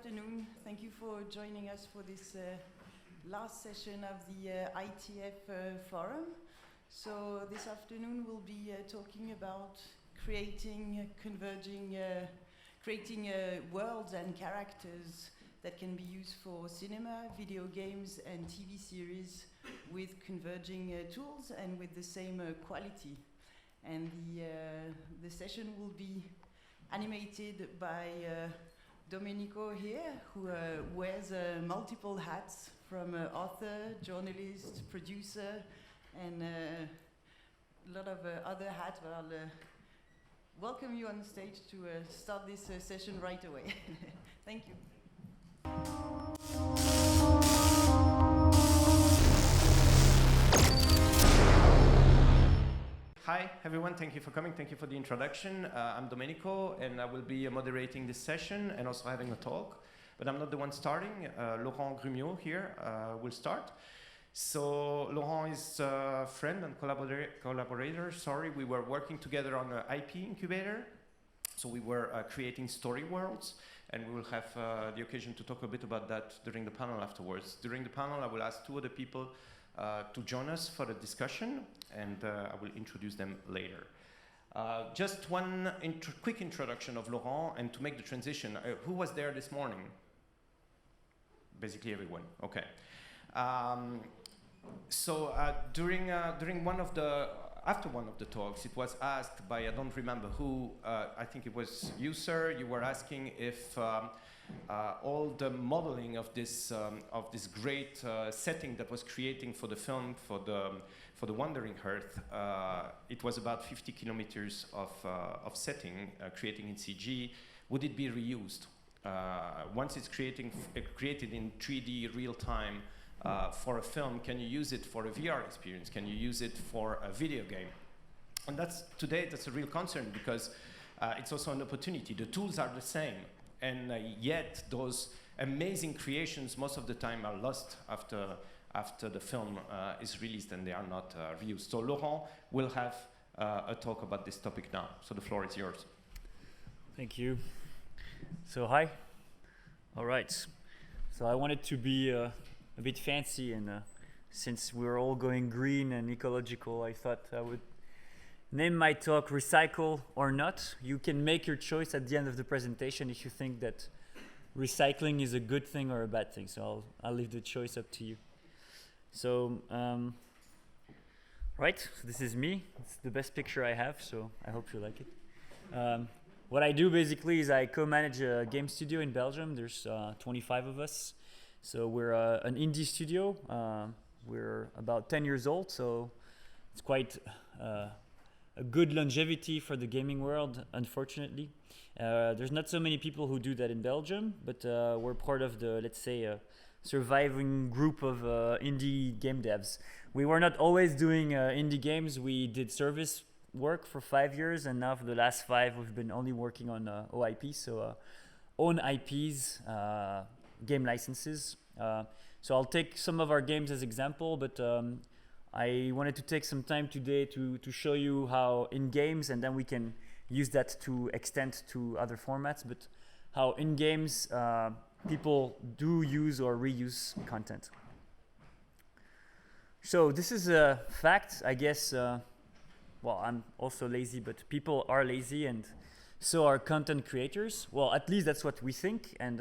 afternoon. Thank you for joining us for this last session of the ITF forum. So this afternoon we'll be talking about creating worlds and characters that can be used for cinema, video games and TV series with converging tools and with the same quality. And the session will be animated by Domenico here, who wears multiple hats, from author, journalist, producer, and a lot of other hats. But I'll welcome you on stage to start this session right away. Thank you. Hi everyone, thank you for coming, thank you for the introduction. I'm Domenico and I will be moderating this session and also having a talk. But I'm not the one starting, Laurent Grumiaux here will start. So Laurent is a friend and collaborator, we were working together on an IP incubator. So we were creating story worlds, and we will have the occasion to talk a bit about that during the panel afterwards. During the panel I will ask two other people to join us for the discussion, and I will introduce them later. Just one quick introduction of Laurent, and to make the transition, who was there this morning? Basically everyone, okay. After one of the talks, it was asked by, I don't remember who, I think it was you, sir, you were asking if all the modeling of this great setting that was creating for the film, for the Wandering Earth, it was about 50 kilometers of setting, creating in CG. Would it be reused? Once it's created in 3D real time for a film, can you use it for a VR experience? Can you use it for a video game? And that's a real concern, because it's also an opportunity. The tools are the same. And yet those amazing creations most of the time are lost after the film is released and they are not reused. So Laurent will have a talk about this topic now. So the floor is yours. Thank you. So hi. All right. So I wanted to be a bit fancy, and since we're all going green and ecological, I thought I would name my talk Recycle or Not. You can make your choice at the end of the presentation if you think that recycling is a good thing or a bad thing. So I'll leave the choice up to you. So, right, so this is me. It's the best picture I have, so I hope you like it. What I do basically is I co-manage a game studio in Belgium. There's 25 of us. So we're an indie studio. We're about 10 years old, so it's quite a good longevity for the gaming world, unfortunately. There's not so many people who do that in Belgium, but we're part of the, let's say, surviving group of indie game devs. We were not always doing indie games. We did service work for 5 years, and now for the last 5, we've been only working on OIP, so own IPs, game licenses. So I'll take some of our games as example, but I wanted to take some time today to show you how in games, and then we can use that to extend to other formats, but how in games people do use or reuse content. So this is a fact, I guess. Well, I'm also lazy, but people are lazy, and so are content creators. Well, at least that's what we think, and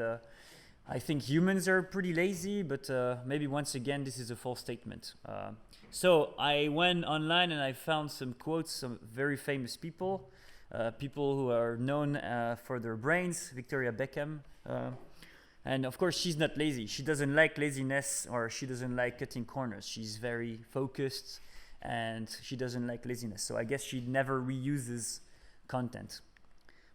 I think humans are pretty lazy, but maybe once again this is a false statement. So I went online and I found some quotes of very famous people, people who are known for their brains, Victoria Beckham. And of course she's not lazy. She doesn't like laziness, or she doesn't like cutting corners. She's very focused and she doesn't like laziness. So I guess she never reuses content.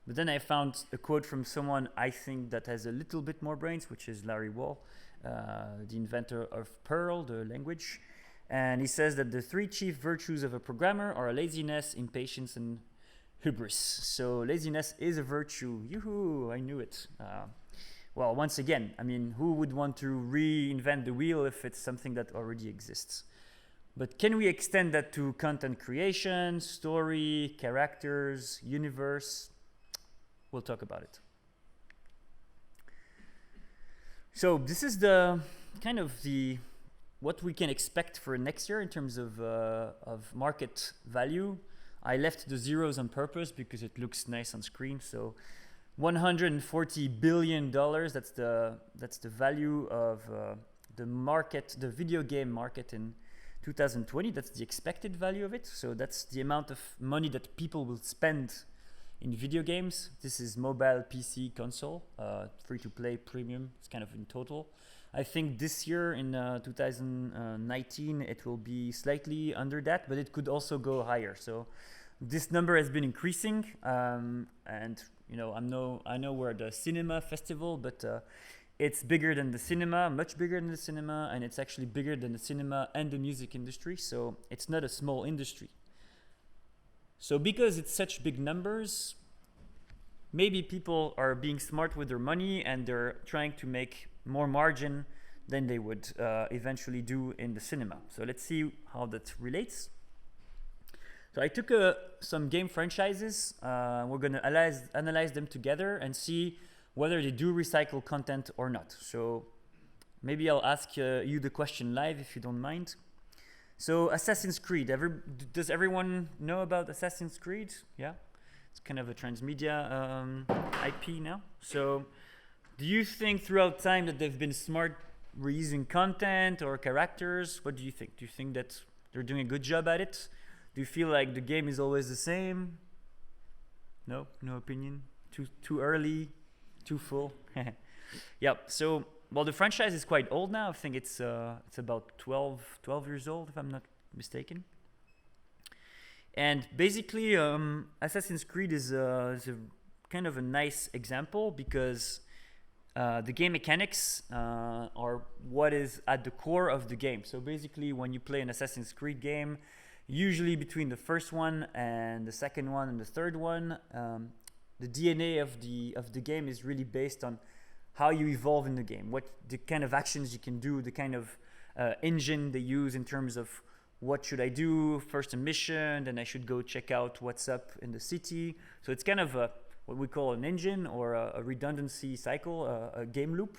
But then I found a quote from someone I think that has a little bit more brains, which is Larry Wall, the inventor of Perl, the language. And he says that the 3 chief virtues of a programmer are laziness, impatience, and hubris. So laziness is a virtue. Yoo-hoo, I knew it. Well, once again, I mean, who would want to reinvent the wheel if it's something that already exists? But can we extend that to content creation, story, characters, universe? We'll talk about it. So this is the kind of the what we can expect for next year in terms of market value. I left the zeros on purpose because it looks nice on screen. So $140 billion, that's the value of the market, the video game market in 2020. That's the expected value of it. So that's the amount of money that people will spend in video games. This is mobile, PC, console, free to play, premium. It's kind of in total. I think this year in 2019 it will be slightly under that, but it could also go higher. So this number has been increasing, and you know, I know we're at the cinema festival, but it's bigger than the cinema, much bigger than the cinema, and it's actually bigger than the cinema and the music industry. So it's not a small industry. So because it's such big numbers, maybe people are being smart with their money and they're trying to make more margin than they would eventually do in the cinema. So let's see how that relates. So I took some game franchises. We're going to analyze them together and see whether they do recycle content or not. So maybe I'll ask you the question live if you don't mind. So Assassin's Creed, does everyone know about Assassin's Creed? Yeah, it's kind of a transmedia IP now. So do you think throughout time that they've been smart reusing content or characters? What do you think? Do you think that they're doing a good job at it? Do you feel like the game is always the same? No opinion? Too early? Too full? Yeah, so, well, the franchise is quite old now. I think it's about 12 years old, if I'm not mistaken. And basically, Assassin's Creed is a kind of a nice example because the game mechanics are what is at the core of the game. So basically, when you play an Assassin's Creed game, usually between the first one and the second one and the third one, the DNA of the game is really based on how you evolve in the game, what the kind of actions you can do, the kind of engine they use in terms of what should I do, first a mission, then I should go check out what's up in the city. So it's kind of what we call an engine or a redundancy cycle, a game loop.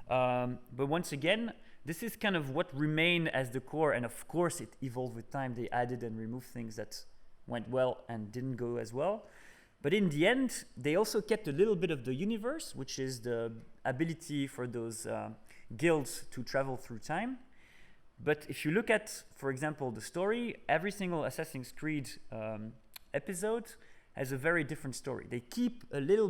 But once again, this is kind of what remained as the core, and of course it evolved with time. They added and removed things that went well and didn't go as well. But in the end, they also kept a little bit of the universe, which is the ability for those guilds to travel through time. But if you look at, for example, the story, every single Assassin's Creed episode has a very different story. They keep a little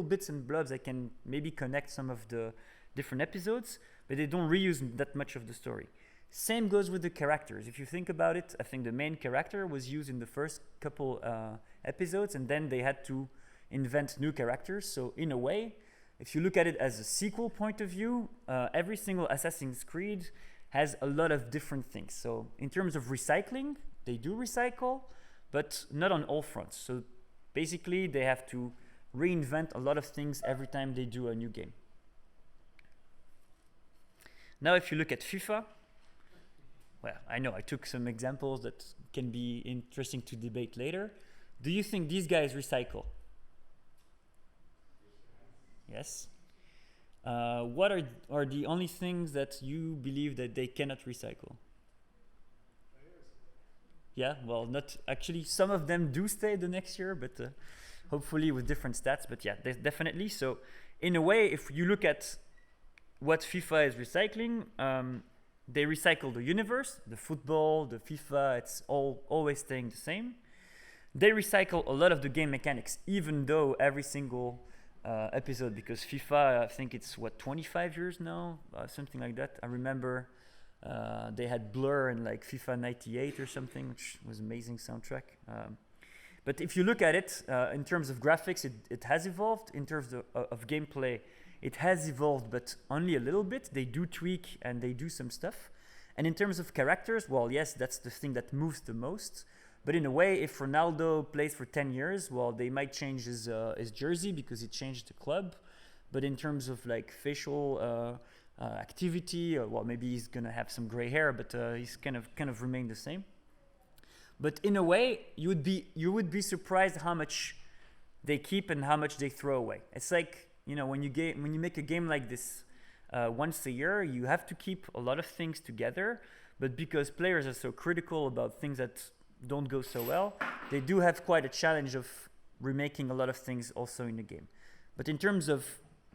bits and blobs that can maybe connect some of the different episodes, but they don't reuse that much of the story. Same goes with the characters. If you think about it, I think the main character was used in the first couple episodes, and then they had to invent new characters. So in a way, if you look at it as a sequel point of view, every single Assassin's Creed has a lot of different things. So in terms of recycling, they do recycle, but not on all fronts. So basically, they have to reinvent a lot of things every time they do a new game. Now, if you look at FIFA, well, I know I took some examples that can be interesting to debate later. Do you think these guys recycle? Yes. What are the only things that you believe that they cannot recycle? Yeah, well, not actually. Some of them do stay the next year, but hopefully with different stats. But yeah, definitely. So in a way, if you look at what FIFA is recycling, they recycle the universe, the football, the FIFA, it's always staying the same. They recycle a lot of the game mechanics, even though every single episode, because FIFA, I think it's 25 years now, something like that. I remember they had Blur in like FIFA 98 or something, which was amazing soundtrack. But if you look at it, in terms of graphics, it has evolved. In terms of gameplay, it has evolved, but only a little bit. They do tweak and they do some stuff. And in terms of characters, well, yes, that's the thing that moves the most. But in a way, if Ronaldo plays for 10 years, well, they might change his jersey because he changed the club. But in terms of like facial activity, well, maybe he's gonna have some gray hair, but he's kind of remain the same. But in a way, you would be surprised how much they keep and how much they throw away. It's like, you know, when you make a game like this, once a year. You have to keep a lot of things together, but because players are so critical about things that don't go so well, they do have quite a challenge of remaking a lot of things also in the game. But in terms of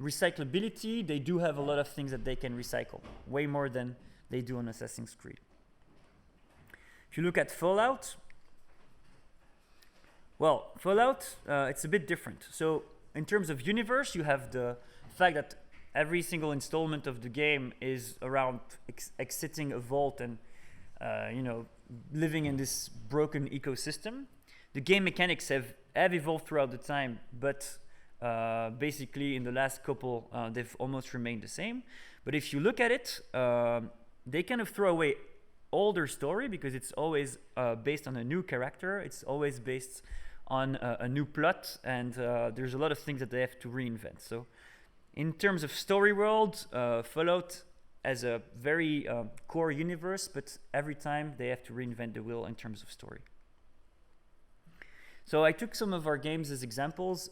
recyclability, they do have a lot of things that they can recycle, way more than they do on Assassin's Creed. If you look at Fallout, well, Fallout, it's a bit different. So in terms of universe, you have the fact that every single installment of the game is around exiting a vault and living in this broken ecosystem. The game mechanics have evolved throughout the time, but basically in the last couple, they've almost remained the same. But if you look at it, they kind of throw away all their story because it's always based on a new character. It's always based on a new plot, and there's a lot of things that they have to reinvent. So in terms of story world, Fallout has a very core universe, but every time they have to reinvent the wheel in terms of story. So I took some of our games as examples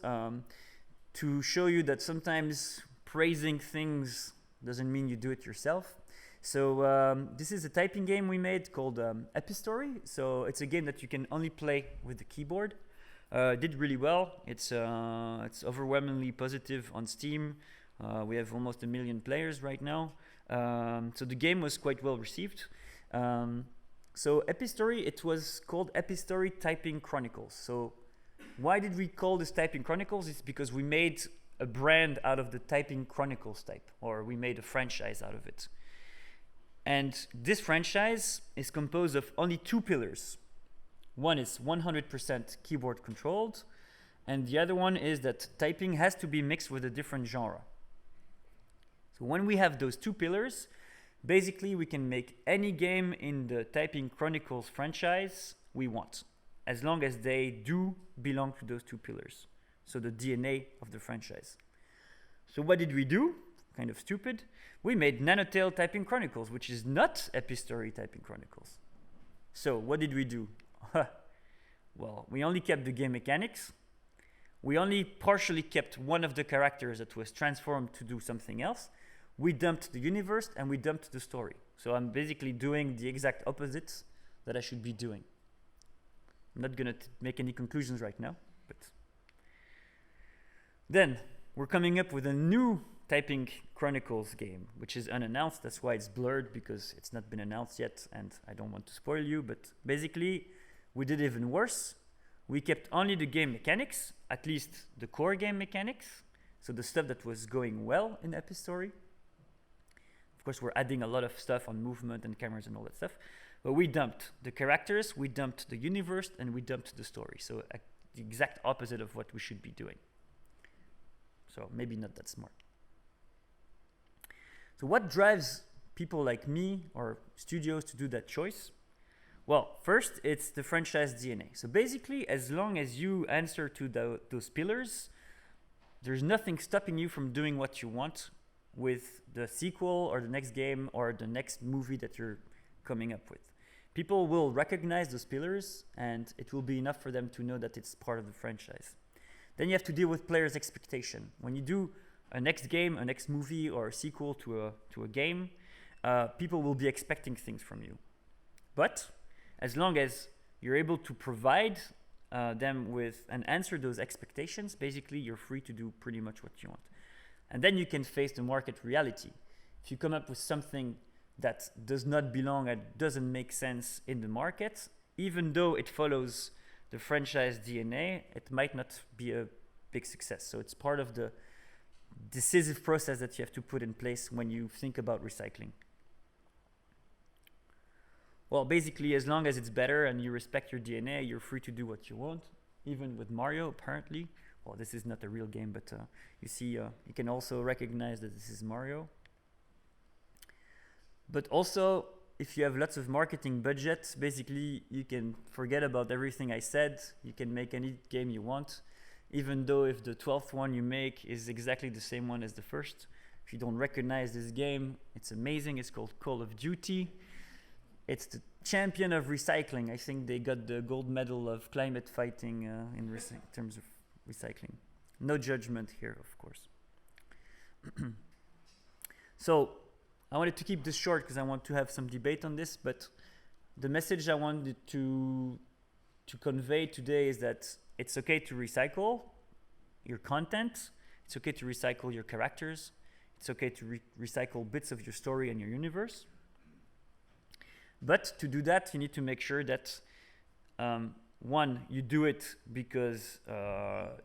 to show you that sometimes praising things doesn't mean you do it yourself. So this is a typing game we made called Epistory. So it's a game that you can only play with the keyboard. Did really well. It's overwhelmingly positive on Steam. We have almost 1 million players right now. So the game was quite well received. So Epistory, it was called Epistory Typing Chronicles. So why did we call this Typing Chronicles? It's because we made a brand out of the Typing Chronicles type, or we made a franchise out of it. And this franchise is composed of only 2 pillars. One is 100% keyboard controlled, and the other one is that typing has to be mixed with a different genre. So when we have those 2 pillars, basically we can make any game in the Typing Chronicles franchise we want, as long as they do belong to those 2 pillars. So the DNA of the franchise. So what did we do? Kind of stupid. We made Nanotale Typing Chronicles, which is not Epistory Typing Chronicles. So what did we do? Well, we only kept the game mechanics. We only partially kept one of the characters that was transformed to do something else. We dumped the universe and we dumped the story. So I'm basically doing the exact opposite that I should be doing. I'm not going to make any conclusions right now, but then we're coming up with a new Typing Chronicles game, which is unannounced. That's why it's blurred, because it's not been announced yet and I don't want to spoil you. But basically, we did even worse. We kept only the game mechanics, at least the core game mechanics. So the stuff that was going well in Epistory. Of course, we're adding a lot of stuff on movement and cameras and all that stuff. But we dumped the characters, we dumped the universe, and we dumped the story. So the exact opposite of what we should be doing. So maybe not that smart. So what drives people like me or studios to do that choice? Well, first, it's the franchise DNA. So basically, as long as you answer to those pillars, there's nothing stopping you from doing what you want with the sequel or the next game or the next movie that you're coming up with. People will recognize those pillars, and it will be enough for them to know that it's part of the franchise. Then you have to deal with players' expectation. When you do a next game, a next movie, or a sequel to a game, people will be expecting things from you. But as long as you're able to provide them with and answer those expectations, basically you're free to do pretty much what you want. And then you can face the market reality. If you come up with something that does not belong and doesn't make sense in the market, even though it follows the franchise DNA, it might not be a big success. So it's part of the decisive process that you have to put in place when you think about recycling. Well, basically, as long as it's better and you respect your DNA, you're free to do what you want, even with Mario, apparently. Well, this is not a real game, but you see, you can also recognize that this is Mario. But also, if you have lots of marketing budget, basically, you can forget about everything I said. You can make any game you want, even though if the 12th one you make is exactly the same one as the first. If you don't recognize this game, it's amazing. It's called Call of Duty. It's the champion of recycling. I think they got the gold medal of climate fighting in terms of recycling. No judgment here, of course. So I wanted to keep this short because I want to have some debate on this, but the message I wanted to convey today is that it's okay to recycle your content, it's okay to recycle your characters, it's okay to recycle bits of your story and your universe. But to do that, you need to make sure that one, you do it because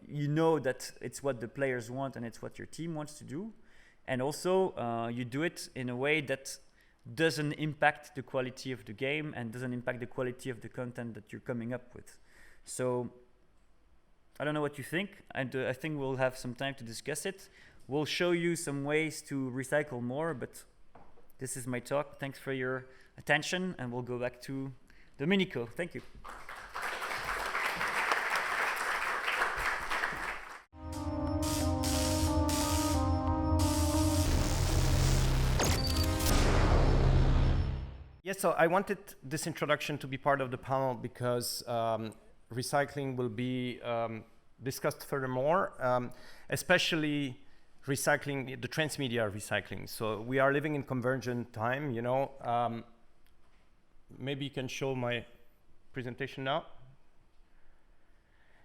you know that it's what the players want and it's what your team wants to do. And also, you do it in a way that doesn't impact the quality of the game and doesn't impact the quality of the content that you're coming up with. So, I don't know what you think, and I think we'll have some time to discuss it. We'll show you some ways to recycle more, but this is my talk. Thanks for your attention, and we'll go back to Domenico. Thank you. Yes, so I wanted this introduction to be part of the panel because recycling will be discussed furthermore, especially recycling, the transmedia recycling. So we are living in convergent time, you know. Maybe you can show my presentation now.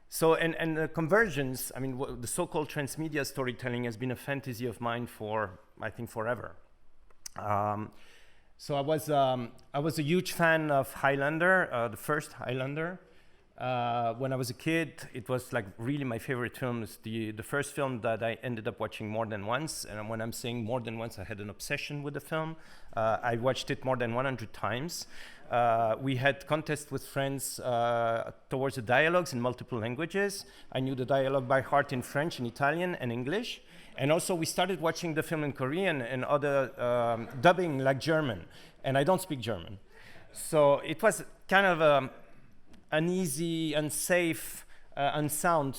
So, and the convergence, I mean, the so-called transmedia storytelling has been a fantasy of mine for, I think, forever. So I was a huge fan of Highlander, the first Highlander. When I was a kid, it was like really my favorite film. It's the first film that I ended up watching more than once. And when I'm saying more than once, I had an obsession with the film. I watched it more than 100 times. We had contests with friends towards the dialogues in multiple languages. I knew the dialogue by heart in French, in Italian, and English. And also we started watching the film in Korean and other dubbing like German. And I don't speak German. So it was kind of an easy, unsafe, unsound,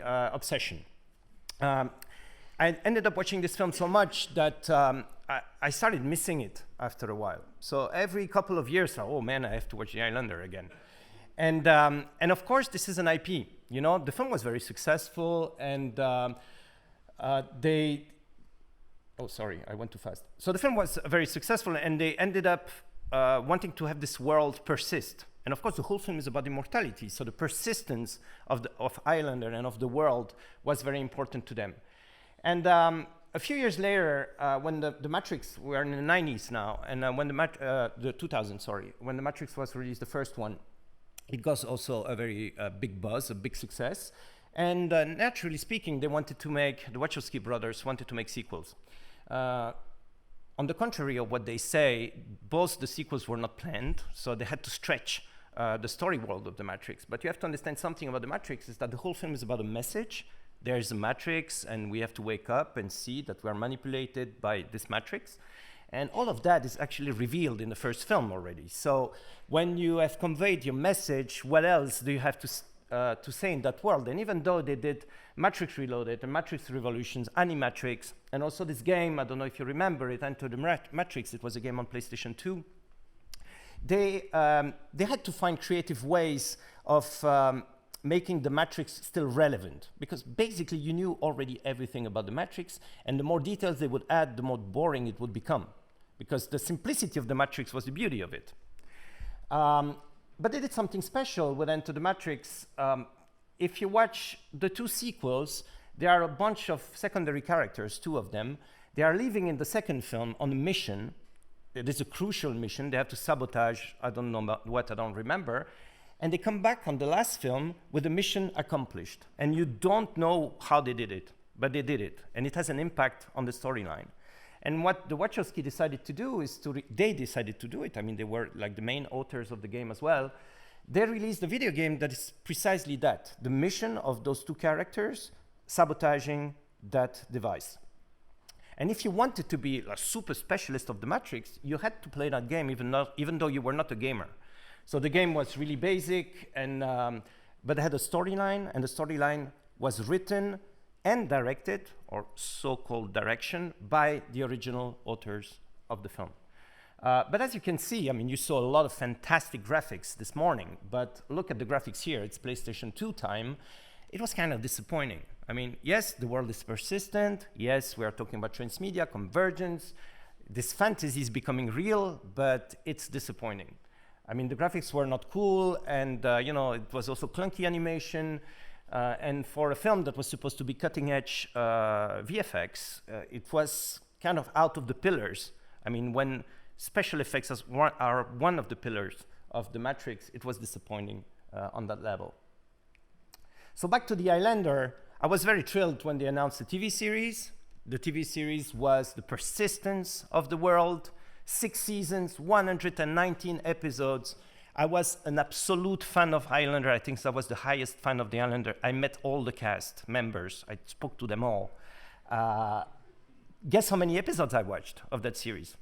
obsession. I ended up watching this film so much that I started missing it after a while. So every couple of years, oh man, I have to watch The Highlander again. And of course, this is an IP. You know, the film was very successful, and oh, sorry, I went too fast. So the film was very successful, and they ended up wanting to have this world persist. And of course, the whole film is about immortality. So the persistence of Highlander and of the world was very important to them. And a few years later, when the Matrix, we are in the 90s now, and when the 2000s, sorry, when the Matrix was released, the first one, it got also a very big buzz, a big success. And naturally speaking, they wanted to make, the Wachowski brothers wanted to make sequels. On the contrary of what they say, both the sequels were not planned, so they had to stretch the story world of the Matrix. But you have to understand something about the Matrix is that the whole film is about a message. There's a Matrix, and we have to wake up and see that we are manipulated by this Matrix. And all of that is actually revealed in the first film already. So when you have conveyed your message, what else do you have to say in that world? And even though they did Matrix Reloaded and Matrix Revolutions, Animatrix, and also this game, I don't know if you remember it, Enter the Matrix, it was a game on PlayStation 2. They had to find creative ways of making the Matrix still relevant, because basically you knew already everything about the Matrix, and the more details they would add, the more boring it would become, because the simplicity of the Matrix was the beauty of it. But they did something special with Enter the Matrix. If you watch the two sequels, there are a bunch of secondary characters, two of them. They are leaving in the second film on a mission. It is a crucial mission. They have to sabotage, I don't know about what, I don't remember. And they come back on the last film with the mission accomplished. And you don't know how they did it, but they did it. And it has an impact on the storyline. And what the Wachowski decided to do is they decided to do it. I mean, they were like the main authors of the game as well. They released a video game that is precisely that, the mission of those two characters sabotaging that device. And if you wanted to be a super specialist of the Matrix, you had to play that game even though you were not a gamer. So the game was really basic, and but it had a storyline, and the storyline was written and directed, or so-called direction, by the original authors of the film. But as you can see, I mean, you saw a lot of fantastic graphics this morning, but look at the graphics here. It's PlayStation 2 time. It was kind of disappointing. I mean, yes, the world is persistent. Yes, we are talking about transmedia, convergence. this fantasy is becoming real, but it's disappointing. I mean, the graphics were not cool, and you know, it was also clunky animation. And for a film that was supposed to be cutting-edge VFX, it was kind of out of the pillars. I mean, when special effects are one of the pillars of the Matrix, it was disappointing on that level. So back to The Islander, I was very thrilled when they announced the TV series. The TV series was the persistence of the world, 6 seasons, 119 episodes. I was an absolute fan of Highlander. I think I was the highest fan of The Highlander. I met all the cast members. I spoke to them all. Guess how many episodes I watched of that series?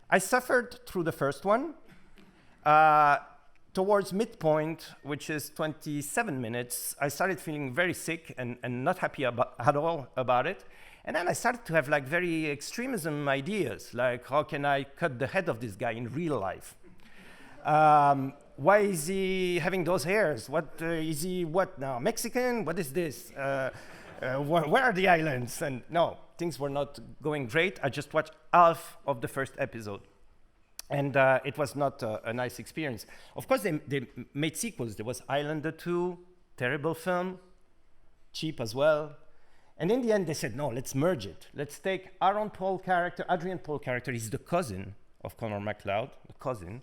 I suffered through the first one. Towards midpoint, which is 27 minutes, I started feeling very sick and not happy at all about it. And then I started to have like very extremism ideas, like how can I cut the head of this guy in real life? Why is he having those hairs? What is he, what now, Mexican? What is this? Where are the islands? And no, things were not going great. I just watched half of the first episode. And it was not a nice experience. Of course, they made sequels. There was Highlander 2, terrible film, cheap as well. And in the end, they said, no, let's merge it. Let's take Adrian Paul character, he's the cousin of Connor MacLeod, the cousin.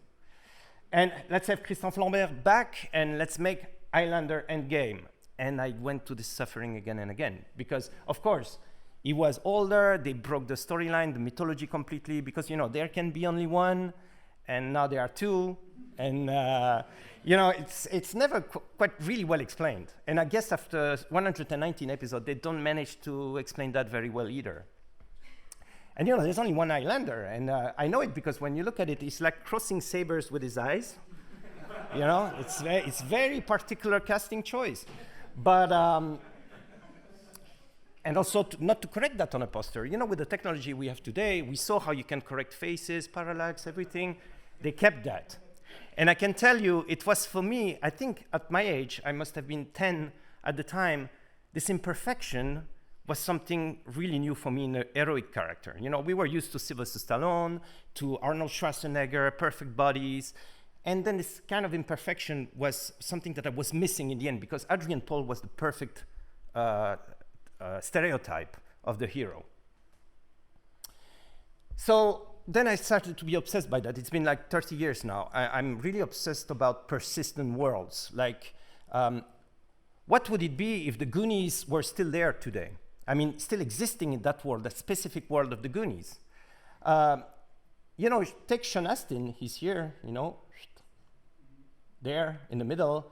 And let's have Christian Flambert back, and let's make Highlander Endgame. And I went to this suffering again and again. Because, of course, he was older, they broke the storyline, the mythology completely, because, you know, there can be only one, and now there are two. And, you know, it's never quite really well explained. And I guess after 119 episodes, they don't manage to explain that very well either. And, you know, there's only one Highlander. And I know it because when you look at it, it's like crossing sabers with his eyes. You know, it's very particular casting choice. But, and also not to correct that on a poster. You know, with the technology we have today, we saw how you can correct faces, parallax, everything. They kept that. And I can tell you, it was for me, I think at my age, I must have been 10 at the time, this imperfection was something really new for me in a heroic character. You know, we were used to Sylvester Stallone, to Arnold Schwarzenegger, perfect bodies, and then this kind of imperfection was something that I was missing in the end, because Adrian Paul was the perfect stereotype of the hero. So then I started to be obsessed by that. It's been like 30 years now. I'm really obsessed about persistent worlds. Like, what would it be if the Goonies were still there today? I mean, still existing in that world, that specific world of the Goonies. You know, take Sean Astin, he's here, you know, there in the middle.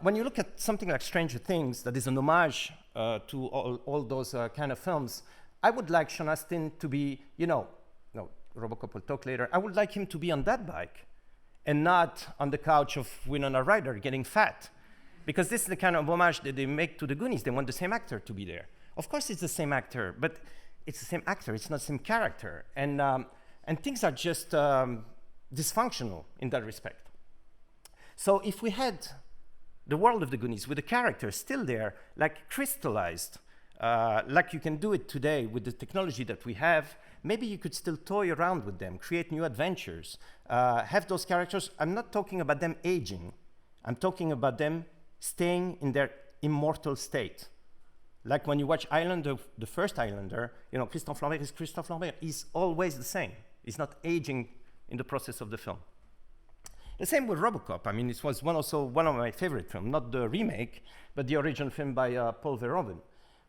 When you look at something like Stranger Things, that is an homage to all those kind of films, I would like Sean Astin to be, you know, no, Robocop will talk later, I would like him to be on that bike and not on the couch of Winona Ryder getting fat. Because this is the kind of homage that they make to the Goonies. They want the same actor to be there. Of course it's the same actor, but it's the same actor, it's not the same character. And things are just dysfunctional in that respect. So if we had the world of the Goonies with the characters still there, like crystallized, like you can do it today with the technology that we have, maybe you could still toy around with them, create new adventures, have those characters. I'm not talking about them aging. I'm talking about them staying in their immortal state. Like when you watch Highlander, the first Highlander, you know, Christian Flambert is Christian Flambert. He's always the same. He's not aging in the process of the film. The same with Robocop. I mean, it was also one of my favorite films, not the remake, but the original film by Paul Verhoeven.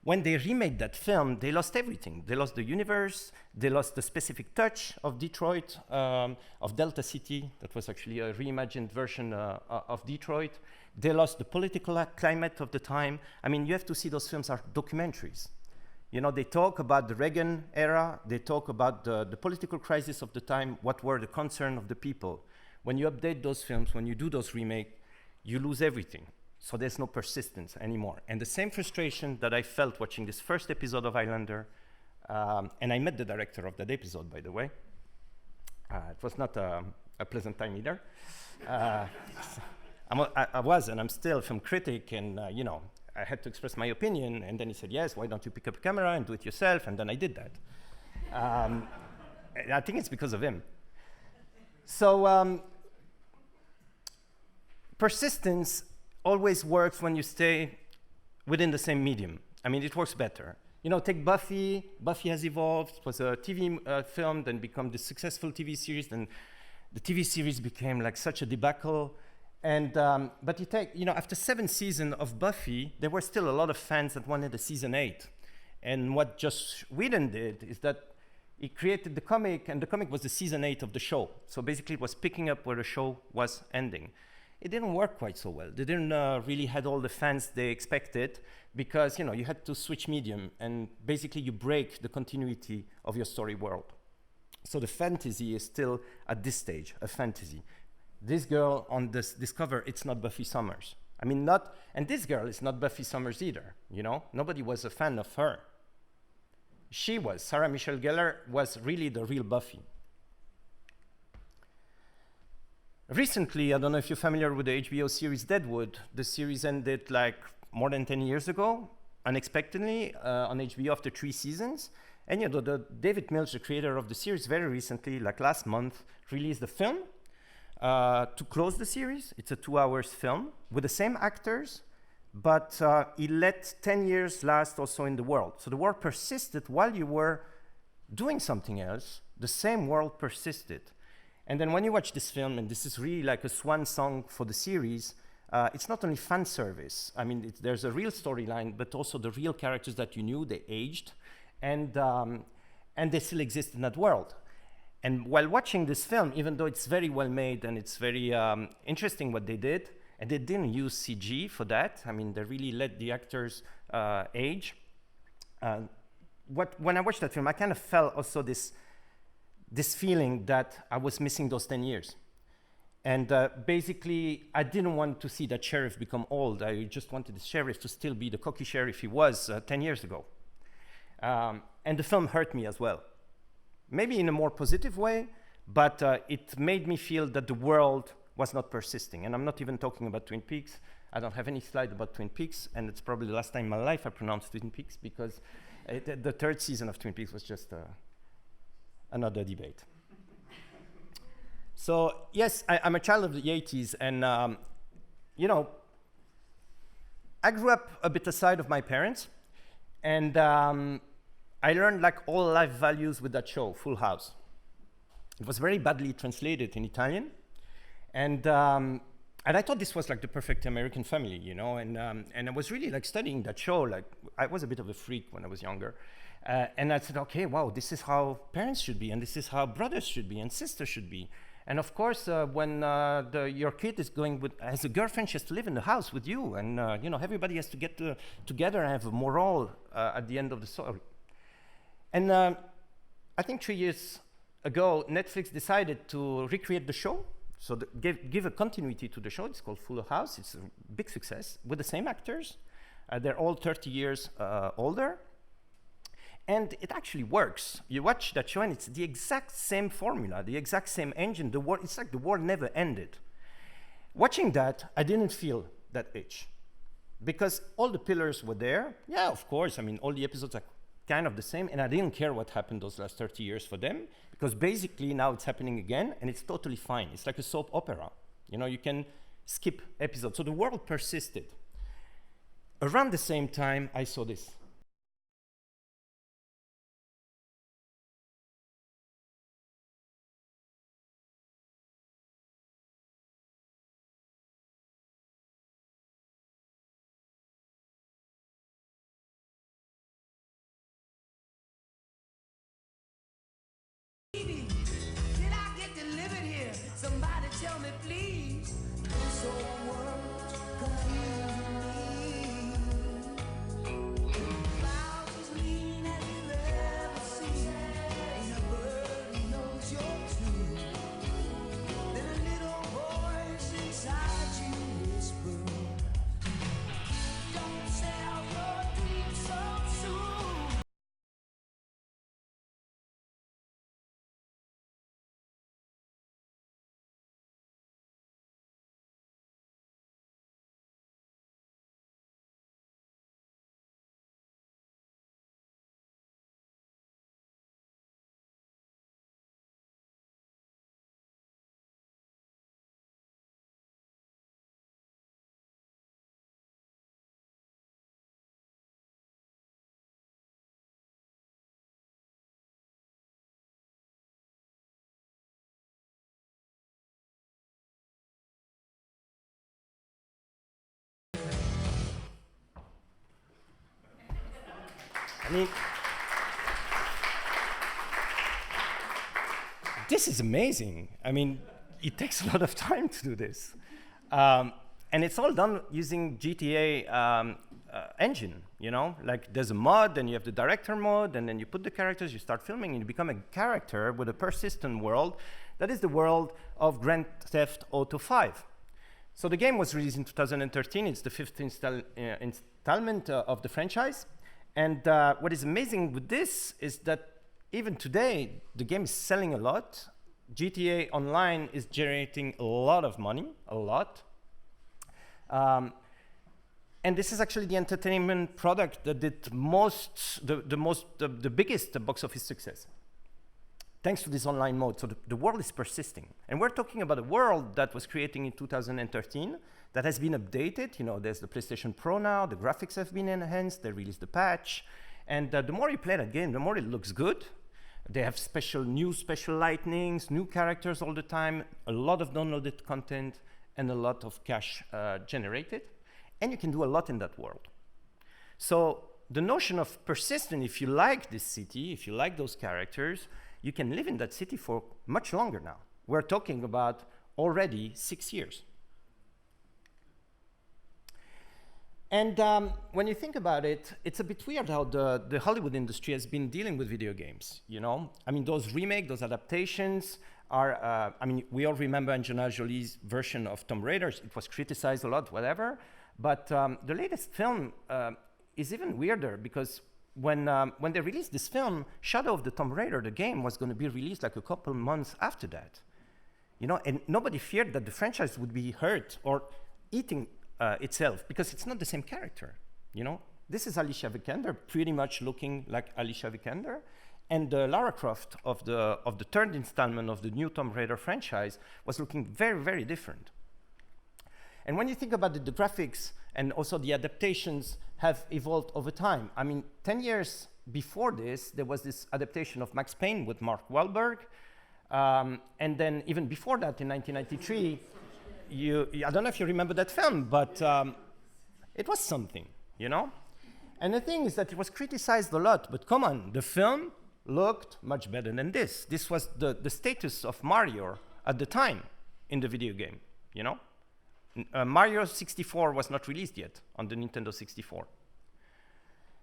When they remade that film, they lost everything. They lost the universe, they lost the specific touch of Detroit, of Delta City. That was actually a reimagined version of Detroit. They lost the political climate of the time. I mean, you have to see those films are documentaries. You know, they talk about the Reagan era, they talk about the political crisis of the time, what were the concerns of the people. When you update those films, when you do those remakes, you lose everything. So there's no persistence anymore. And the same frustration that I felt watching this first episode of Highlander, and I met the director of that episode, by the way. It was not a pleasant time either. I was, and I'm still a film critic, and you know, I had to express my opinion, and then he said, yes, why don't you pick up a camera and do it yourself? And then I did that. And I think it's because of him. So persistence always works when you stay within the same medium. I mean, it works better. You know, take Buffy. Buffy has evolved. It was a TV film, then become this successful TV series. Then the TV series became like such a debacle. And but you take, you know, after 7 seasons of Buffy, there were still a lot of fans that wanted a season 8. And what Joss Whedon did is that he created the comic, and the comic was the season 8 of the show. So basically, it was picking up where the show was ending. It didn't work quite so well. They didn't really had all the fans they expected, because, you know, you had to switch medium, and basically you break the continuity of your story world. So the fantasy is still at this stage a fantasy. This girl on this cover, it's not Buffy Summers. I mean, and this girl is not Buffy Summers either. You know, nobody was a fan of her. She was. Sarah Michelle Gellar was really the real Buffy. Recently, I don't know if you're familiar with the HBO series Deadwood. The series ended like more than 10 years ago, unexpectedly, on HBO after 3 seasons. And you know, David Milch, the creator of the series, very recently, like last month, released a film to close the series. It's a 2-hour film with the same actors, but he let 10 years last also in the world. So the world persisted while you were doing something else. The same world persisted. And then when you watch this film, and this is really like a swan song for the series, it's not only fan service. I mean, there's a real storyline, but also the real characters that you knew, they aged, and they still exist in that world. And while watching this film, even though it's very well made and it's very interesting what they did, and they didn't use CG for that. I mean, they really let the actors age. When I watched that film, I kind of felt also this feeling that I was missing those 10 years. And basically, I didn't want to see that sheriff become old. I just wanted the sheriff to still be the cocky sheriff he was 10 years ago. And the film hurt me as well. Maybe in a more positive way, but it made me feel that the world was not persisting. And I'm not even talking about Twin Peaks. I don't have any slide about Twin Peaks, and it's probably the last time in my life I pronounced Twin Peaks, because the 3rd season of Twin Peaks was just another debate. So yes, I'm a child of the 80s, and you know, I grew up a bit aside of my parents, and I learned like all life values with that show, Full House. It was very badly translated in Italian, and I thought this was like the perfect American family, you know, and I was really like studying that show. Like, I was a bit of a freak when I was younger. And I said, okay, wow, this is how parents should be, and this is how brothers should be, and sisters should be. And of course, when your kid is has a girlfriend, she has to live in the house with you, and you know, everybody has to get together and have a moral at the end of the story. And I think 3 years ago, Netflix decided to recreate the show, so give a continuity to the show. It's called Full House. It's a big success with the same actors. They're all 30 years older. And it actually works. You watch that show, and it's the exact same formula, the exact same engine. It's like the war never ended. Watching that, I didn't feel that itch, because all the pillars were there. Yeah, of course. I mean, all the episodes are kind of the same, and I didn't care what happened those last 30 years for them, because basically now it's happening again, and it's totally fine. It's like a soap opera. You know, you can skip episodes. So the world persisted. Around the same time, I saw this. Somebody tell me, please. So world mean, this is amazing. I mean, it takes a lot of time to do this. And it's all done using GTA engine, you know? Like there's a mod, and you have the director mode, and then you put the characters, you start filming, and you become a character with a persistent world. That is the world of Grand Theft Auto 5. So the game was released in 2013. It's the fifth installment of the franchise. And what is amazing with this is that even today, the game is selling a lot. GTA Online is generating a lot of money, a lot. And this is actually the entertainment product that did the biggest box office success, thanks to this online mode. So the world is persisting. And we're talking about a world that was created in 2013 that has been updated. You know, there's the PlayStation Pro now, the graphics have been enhanced, they released the patch. And the more you play that game, the more it looks good. They have new special lightnings, new characters all the time, a lot of downloaded content, and a lot of cash generated. And you can do a lot in that world. So the notion of persistent, if you like this city, if you like those characters, you can live in that city for much longer now. We're talking about already 6 years. And when you think about it, it's a bit weird how the Hollywood industry has been dealing with video games, you know? I mean, those remakes, those adaptations are, I mean, we all remember Angelina Jolie's version of Tomb Raider. It was criticized a lot, whatever. But the latest film is even weirder, because when they released this film, Shadow of the Tomb Raider, the game, was going to be released like a couple months after that. You know, and nobody feared that the franchise would be hurt or eating itself, because it's not the same character, you know? This is Alicia Vikander, pretty much looking like Alicia Vikander, and Lara Croft of the third installment of the new Tomb Raider franchise was looking very, very different. And when you think about it, the graphics and also the adaptations have evolved over time. I mean, 10 years before this, there was this adaptation of Max Payne with Mark Wahlberg, and then even before that, in 1993, I don't know if you remember that film, but it was something, you know? And the thing is that it was criticized a lot, but come on, the film looked much better than this. This was the status of Mario at the time in the video game, you know? Mario 64 was not released yet on the Nintendo 64.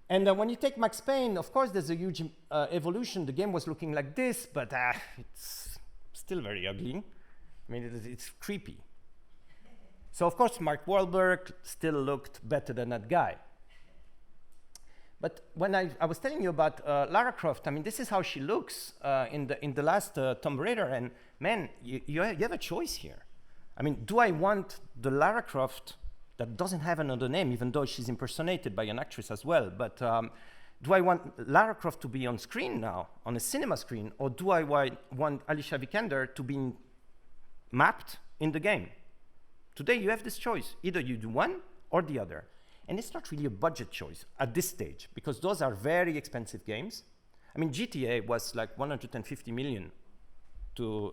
And when you take Max Payne, of course, there's a huge evolution. The game was looking like this, but it's still very ugly. I mean, it's creepy. So, of course, Mark Wahlberg still looked better than that guy. But when I was telling you about Lara Croft, I mean, this is how she looks in the last Tomb Raider, and man, you have a choice here. I mean, do I want the Lara Croft that doesn't have another name, even though she's impersonated by an actress as well, but do I want Lara Croft to be on screen now, on a cinema screen, or do I want Alicia Vikander to be mapped in the game? Today you have this choice. Either you do one or the other. And it's not really a budget choice at this stage, because those are very expensive games. I mean, GTA was like 150 million to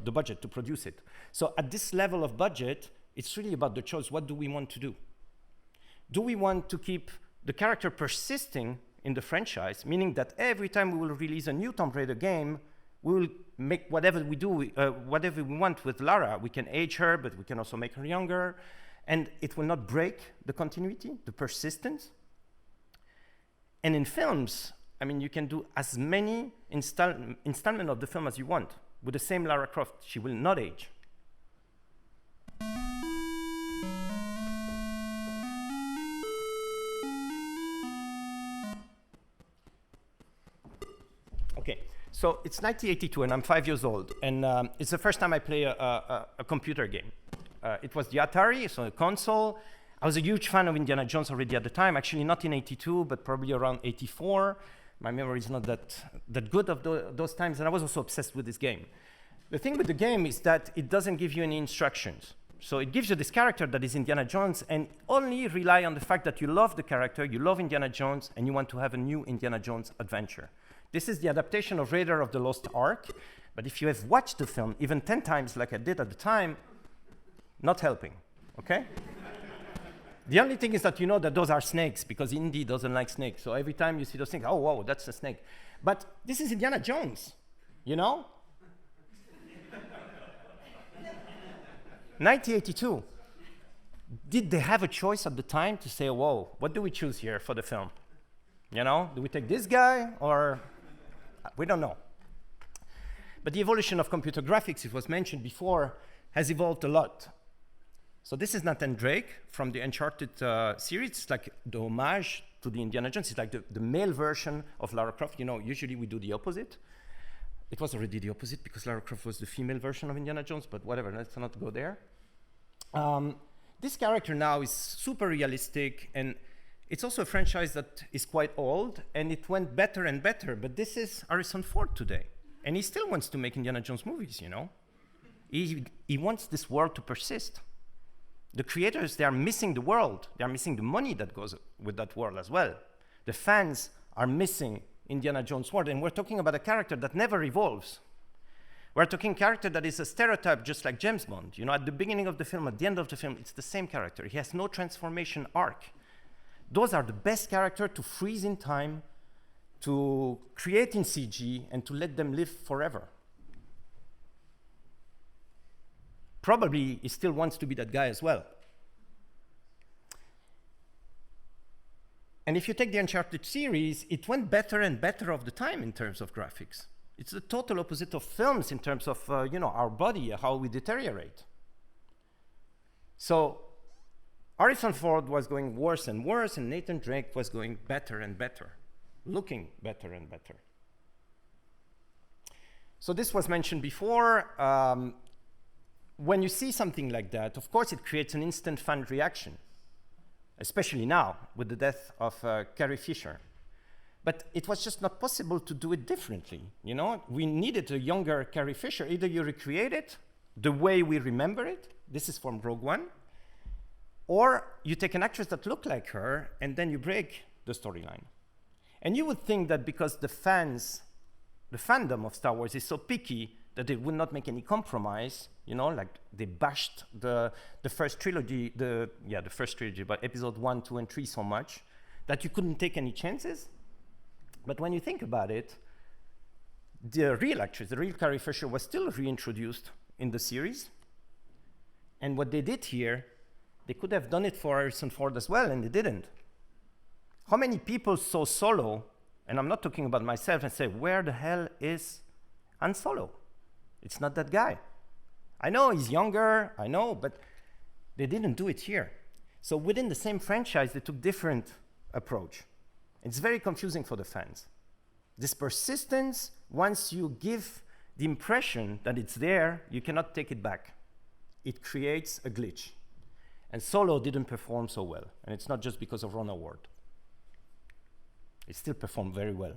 the budget to produce it. So at this level of budget, it's really about the choice. What do we want to do? Do we want to keep the character persisting in the franchise, meaning that every time we will release a new Tomb Raider game, we will make whatever we do, whatever we want with Lara. We can age her, but we can also make her younger. And it will not break the continuity, the persistence. And in films, I mean, you can do as many installments of the film as you want. With the same Lara Croft, she will not age. Okay, so it's 1982 and I'm 5 years old, and it's the first time I play a computer game. It was the Atari, so a console. I was a huge fan of Indiana Jones already at the time, actually not in 82, but probably around 84. My memory is not that good of those times, and I was also obsessed with this game. The thing with the game is that it doesn't give you any instructions. So it gives you this character that is Indiana Jones, and only rely on the fact that you love the character, you love Indiana Jones, and you want to have a new Indiana Jones adventure. This is the adaptation of Raider of the Lost Ark, but if you have watched the film even 10 times like I did at the time, not helping, okay? The only thing is that you know that those are snakes, because Indy doesn't like snakes. So every time you see those things, oh, whoa, that's a snake. But this is Indiana Jones, you know? 1982. Did they have a choice at the time to say, whoa, what do we choose here for the film? You know, do we take this guy or we don't know. But the evolution of computer graphics, it was mentioned before, has evolved a lot. So this is Nathan Drake from the Uncharted series. It's like the homage to the Indiana Jones. It's like the male version of Lara Croft. You know, usually we do the opposite. It was already the opposite because Lara Croft was the female version of Indiana Jones, but whatever, let's not go there. This character now is super realistic, and it's also a franchise that is quite old, and it went better and better, but this is Harrison Ford today. And he still wants to make Indiana Jones movies, you know? He wants this world to persist. The creators, they are missing the world. They are missing the money that goes with that world as well. The fans are missing Indiana Jones' world, and we're talking about a character that never evolves. We're talking a character that is a stereotype just like James Bond. You know, at the beginning of the film, at the end of the film, it's the same character. He has no transformation arc. Those are the best characters to freeze in time, to create in CG, and to let them live forever. Probably he still wants to be that guy as well. And if you take the Uncharted series, it went better and better of the time in terms of graphics. It's the total opposite of films in terms of you know, our body, how we deteriorate. So Harrison Ford was going worse and worse, and Nathan Drake was going better and better, looking better and better. So this was mentioned before. When you see something like that, of course, it creates an instant fan reaction, especially now with the death of Carrie Fisher. But it was just not possible to do it differently. You know, we needed a younger Carrie Fisher. Either you recreate it the way we remember it, this is from Rogue One, or you take an actress that looked like her and then you break the storyline. And you would think that because the fandom of Star Wars is so picky that they would not make any compromise, you know, like they bashed the first trilogy, the first trilogy, but episode 1, 2, and 3 so much that you couldn't take any chances. But when you think about it, the real actress, the real Carrie Fisher, was still reintroduced in the series. And what they did here, they could have done it for Harrison Ford as well, and they didn't. How many people saw Solo, and I'm not talking about myself, and say, where the hell is Han Solo? It's not that guy. I know he's younger, I know, but they didn't do it here. So within the same franchise, they took different approach. It's very confusing for the fans. This persistence, once you give the impression that it's there, you cannot take it back. It creates a glitch. And Solo didn't perform so well. And it's not just because of Ron Howard. It still performed very well.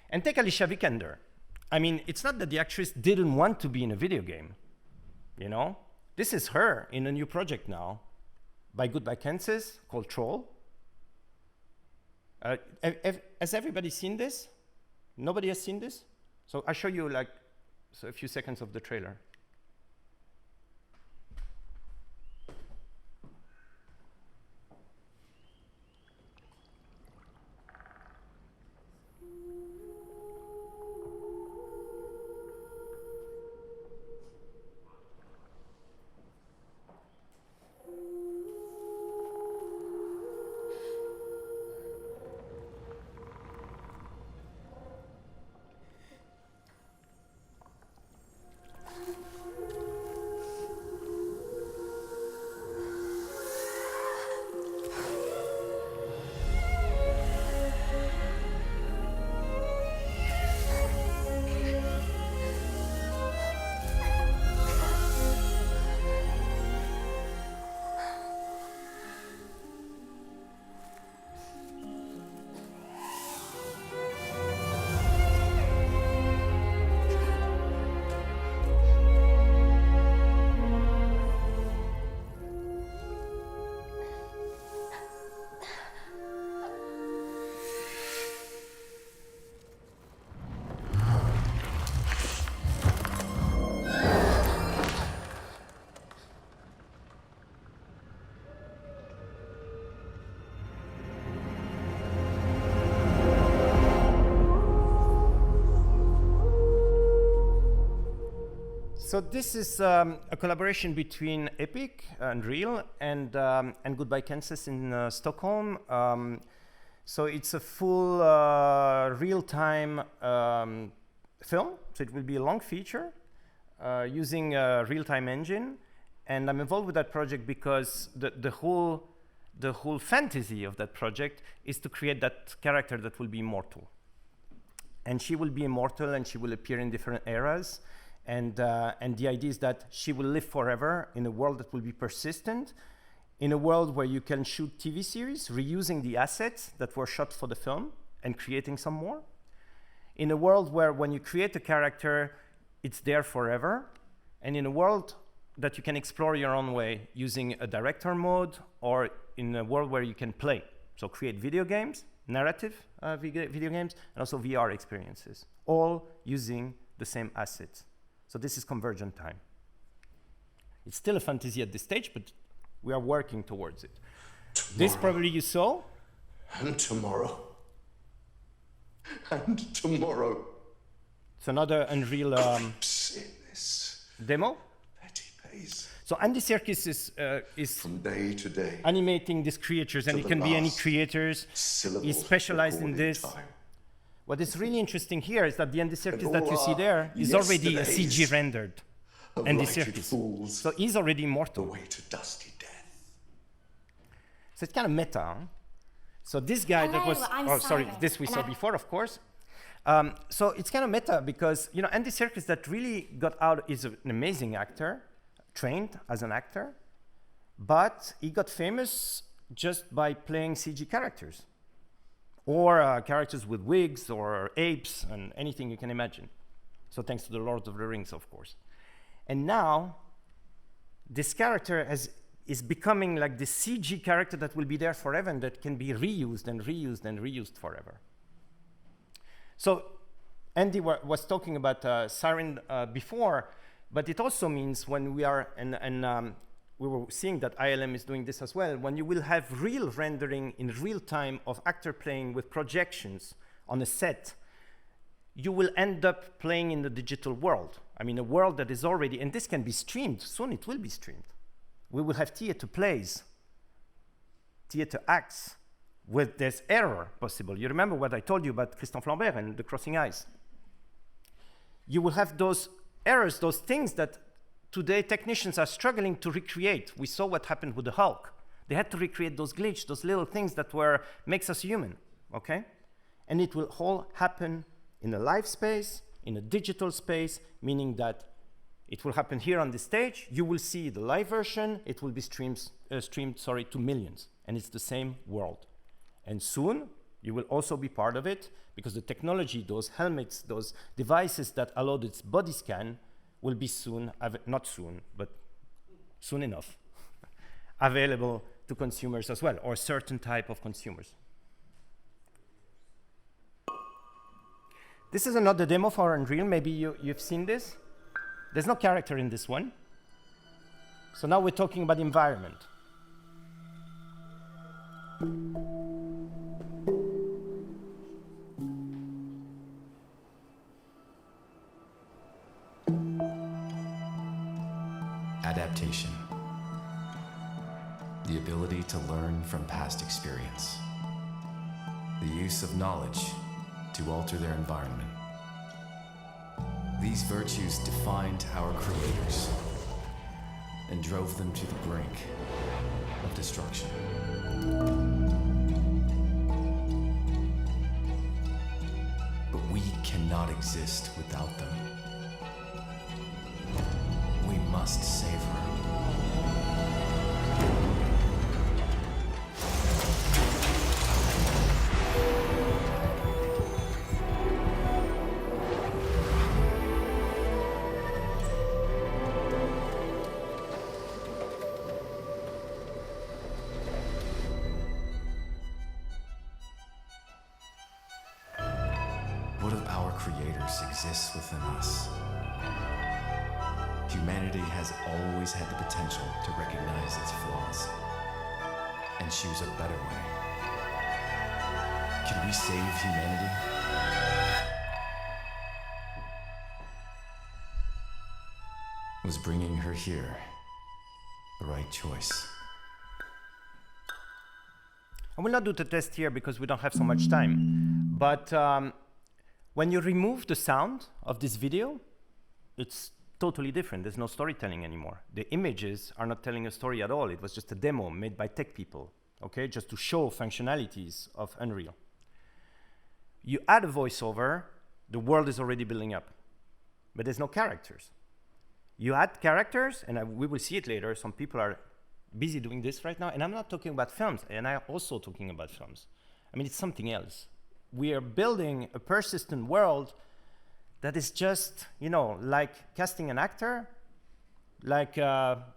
And take Alicia Vikander. I mean, it's not that the actress didn't want to be in a video game, you know? This is her in a new project now by Goodbye Kansas called Troll. Has everybody seen this? Nobody has seen this? So I'll show you like a few seconds of the trailer. So this is a collaboration between Epic, Unreal, and Goodbye Kansas in Stockholm. So it's a full real-time film. So it will be a long feature using a real-time engine. And I'm involved with that project because the whole fantasy of that project is to create that character that will be immortal. And she will be immortal and she will appear in different eras. And the idea is that she will live forever in a world that will be persistent, in a world where you can shoot TV series, reusing the assets that were shot for the film and creating some more. In a world where when you create a character, it's there forever. And in a world that you can explore your own way using a director mode or in a world where you can play. So create video games, narrative video games, and also VR experiences, all using the same assets. So this is convergent time. It's still a fantasy at this stage, but we are working towards it. Tomorrow. This probably you saw. And tomorrow. And tomorrow. It's another Unreal demo. Petty pays. So Andy Serkis is From day to day. animating these creatures, and it can be any creators. He's specialized in this. What is really interesting here is that the Andy Serkis that you see there is already a CG rendered Andy Serkis. So he's already The immortal. way to dusty death. So it's kind of meta. Huh? So this guy that was, I'm oh sorry, Simon, this we and saw I'm- before, of course. So it's kind of meta because, you know, Andy Serkis that really got out is an amazing actor, trained as an actor, but he got famous just by playing CG characters or characters with wigs or apes and anything you can imagine. So thanks to the Lord of the Rings, of course. And now this character is becoming like the CG character that will be there forever and that can be reused and reused and reused forever. So Andy was talking about Siren before, but it also means when we are, we were seeing that ILM is doing this as well, when you will have real rendering in real time of actor playing with projections on a set, you will end up playing in the digital world. I mean, a world that is already, and this can be streamed, soon it will be streamed. We will have theater plays, theater acts, with this error possible. You remember what I told you about Christian Flambert and the crossing eyes. You will have those errors, those things that today technicians are struggling to recreate. We saw what happened with the Hulk. They had to recreate those glitches, those little things that makes us human, okay? And it will all happen in a live space, in a digital space, meaning that it will happen here on the stage. You will see the live version. It will be streamed to millions, and it's the same world. And soon, you will also be part of it because the technology, those helmets, those devices that allow this body scan will be soon, not soon, but soon enough, available to consumers as well, or certain type of consumers. This is another demo for Unreal. Maybe you've seen this. There's no character in this one. So now we're talking about environment. Adaptation. The ability to learn from past experience. The use of knowledge to alter their environment. These virtues defined our creators and drove them to the brink of destruction. But we cannot exist without them. We must save her. What of our creators exists within us? Humanity has always had the potential to recognize its flaws and choose a better way. Can we save humanity? was bringing her here. The right choice. I will not do the test here because we don't have so much time. But when you remove the sound of this video, it's totally different. There's no storytelling anymore. The images are not telling a story at all. It was just a demo made by tech people, okay, just to show functionalities of Unreal. You add a voiceover, the world is already building up, but there's no characters. You add characters, and we will see it later. Some people are busy doing this right now, and I'm not talking about films, and I'm also talking about films. I mean, it's something else. We are building a persistent world that is just, you know, like casting an actor, like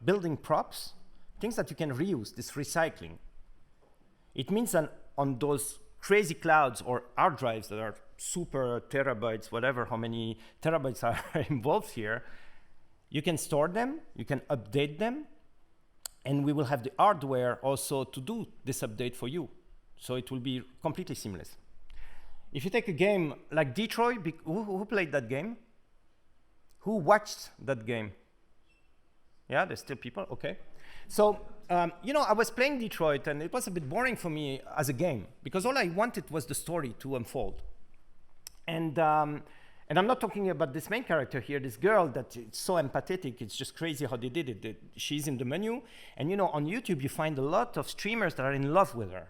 building props, things that you can reuse, this recycling. It means that on those crazy clouds or hard drives that are super terabytes, whatever, how many terabytes are involved here, you can store them, you can update them, and we will have the hardware also to do this update for you. So it will be completely seamless. If you take a game like Detroit, who played that game? Who watched that game? Yeah, there's still people, okay. So, you know, I was playing Detroit and it was a bit boring for me as a game because all I wanted was the story to unfold. And I'm not talking about this main character here, this girl that it's so empathetic, it's just crazy how they did it. She's in the menu, and you know, on YouTube you find a lot of streamers that are in love with her,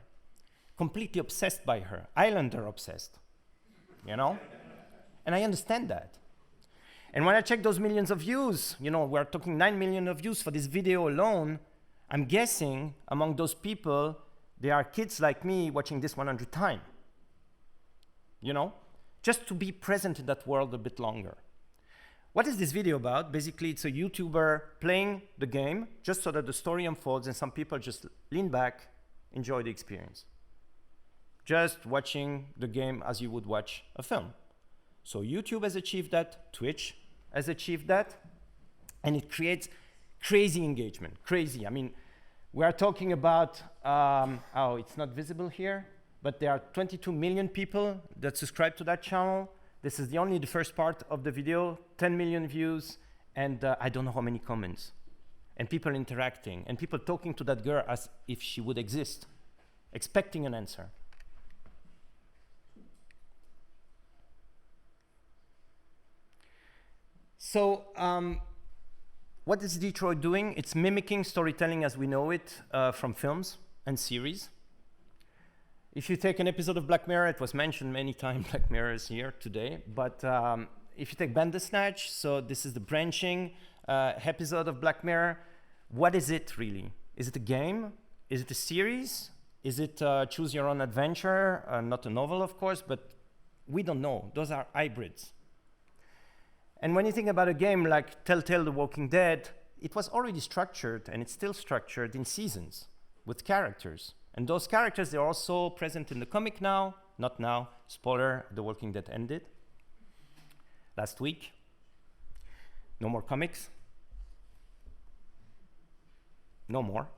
completely obsessed by her, Islander obsessed, you know? And I understand that. And when I check those millions of views, you know, we're talking 9 million of views for this video alone, I'm guessing among those people, there are kids like me watching this 100 times, you know? Just to be present in that world a bit longer. What is this video about? Basically, it's a YouTuber playing the game just so that the story unfolds and some people just lean back, enjoy the experience. Just watching the game as you would watch a film. So YouTube has achieved that, Twitch has achieved that, and it creates crazy engagement, crazy. I mean, we are talking about, oh, it's not visible here, but there are 22 million people that subscribe to that channel. This is only the first part of the video, 10 million views, and I don't know how many comments. And people interacting, and people talking to that girl as if she would exist, expecting an answer. So, what is Detroit doing? It's mimicking storytelling as we know it from films and series. If you take an episode of Black Mirror, it was mentioned many times, Black Mirror is here today, but if you take Bandersnatch, so this is the branching episode of Black Mirror, what is it really? Is it a game? Is it a series? Is it choose your own adventure? Not a novel, of course, but we don't know. Those are hybrids. And when you think about a game like Telltale The Walking Dead, it was already structured, and it's still structured in seasons with characters. And those characters, they're also present in the comic now. Not now. Spoiler, The Walking Dead ended last week. No more comics. No more.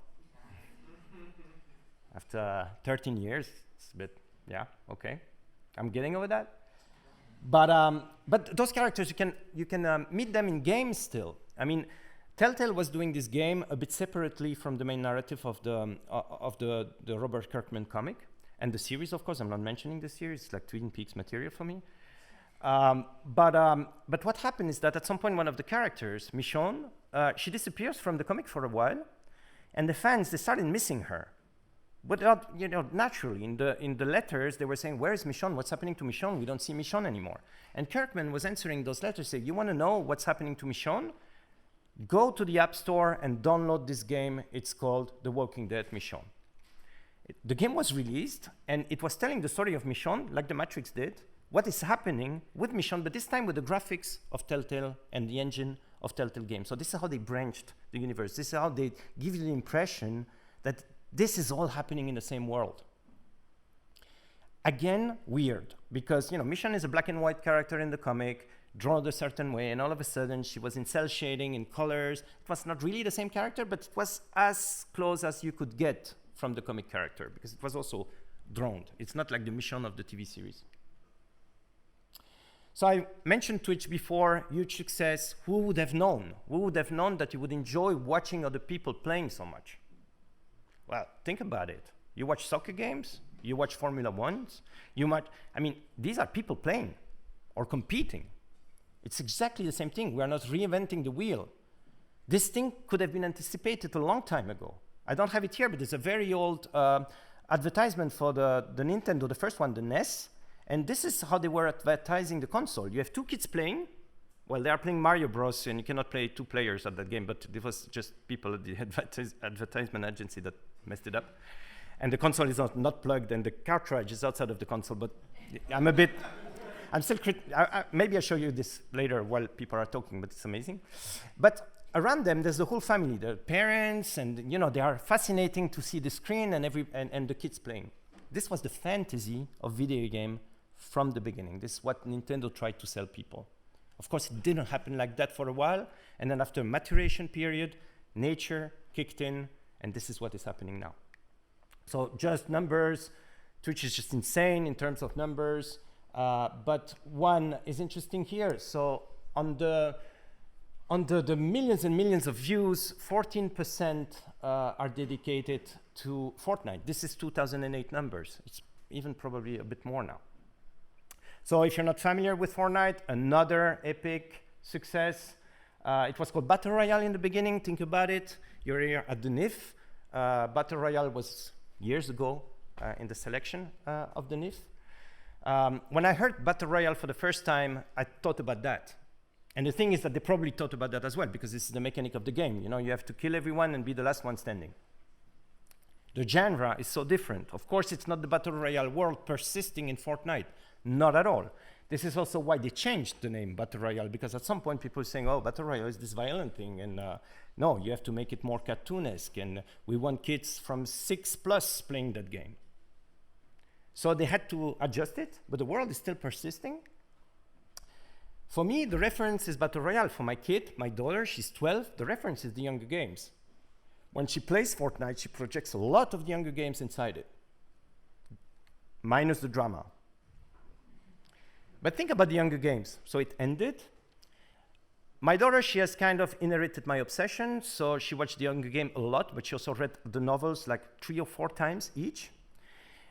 After 13 years, it's a bit, yeah, okay. I'm getting over that. But those characters, you can meet them in games still. I mean, Telltale was doing this game a bit separately from the main narrative of the Robert Kirkman comic and the series, of course. I'm not mentioning the series; it's like Twin Peaks material for me. But what happened is that at some point, one of the characters, Michonne, she disappears from the comic for a while, and the fans, they started missing her. But you know, naturally, in the letters, they were saying, "Where is Michonne? What's happening to Michonne? We don't see Michonne anymore." And Kirkman was answering those letters, saying, "You want to know what's happening to Michonne? Go to the App Store and download this game. It's called The Walking Dead Michonne." The game was released, and it was telling the story of Michonne, like The Matrix did, what is happening with Michonne, but this time with the graphics of Telltale and the engine of Telltale games. So this is how they branched the universe. This is how they give you the impression that this is all happening in the same world. Again, weird, because you know, Michonne is a black and white character in the comic, drawn a certain way, and all of a sudden she was in cell shading, in colors. It was not really the same character, but it was as close as you could get from the comic character, because it was also drawn. It's not like the Michonne of the TV series. So I mentioned Twitch before, huge success. Who would have known? Who would have known that you would enjoy watching other people playing so much? Well, think about it. You watch soccer games, you watch Formula Ones, I mean, these are people playing or competing. It's exactly the same thing. We are not reinventing the wheel. This thing could have been anticipated a long time ago. I don't have it here, but it's a very old advertisement for the Nintendo, the first one, the NES. And this is how they were advertising the console. You have two kids playing. Well, they are playing Mario Bros. And you cannot play two players at that game, but it was just people at the advertisement agency that messed it up. And the console is not plugged, and the cartridge is outside of the console, but I'm still, maybe I'll show you this later while people are talking, but it's amazing. But around them, there's the whole family, the parents, and they are fascinating to see the screen and the kids playing. This was the fantasy of video game from the beginning. This is what Nintendo tried to sell people. Of course, it didn't happen like that for a while, and then after a maturation period, nature kicked in, and this is what is happening now. So just numbers, Twitch is just insane in terms of numbers, but one is interesting here. So on the millions and millions of views, 14% are dedicated to Fortnite. This is 2008 numbers. It's even probably a bit more now. So if you're not familiar with Fortnite, another epic success. It was called Battle Royale in the beginning. Think about it. You're here at the NIFFF. Battle Royale was years ago in the selection of the NIFFF. When I heard Battle Royale for the first time, I thought about that. And the thing is that they probably thought about that as well, because this is the mechanic of the game. You have to kill everyone and be the last one standing. The genre is so different. Of course, it's not the Battle Royale world persisting in Fortnite. Not at all. This is also why they changed the name Battle Royale, because at some point people are saying, oh, Battle Royale is this violent thing. And no, you have to make it more cartoonesque. And we want kids from 6+ playing that game. So they had to adjust it, but the world is still persisting. For me, the reference is Battle Royale. For my kid, my daughter, she's 12, the reference is the Younger Games. When she plays Fortnite, she projects a lot of the Younger Games inside it, minus the drama. But think about the Younger Games. So it ended. My daughter, she has kind of inherited my obsession, so she watched the Younger Game a lot, but she also read the novels like 3 or 4 times each.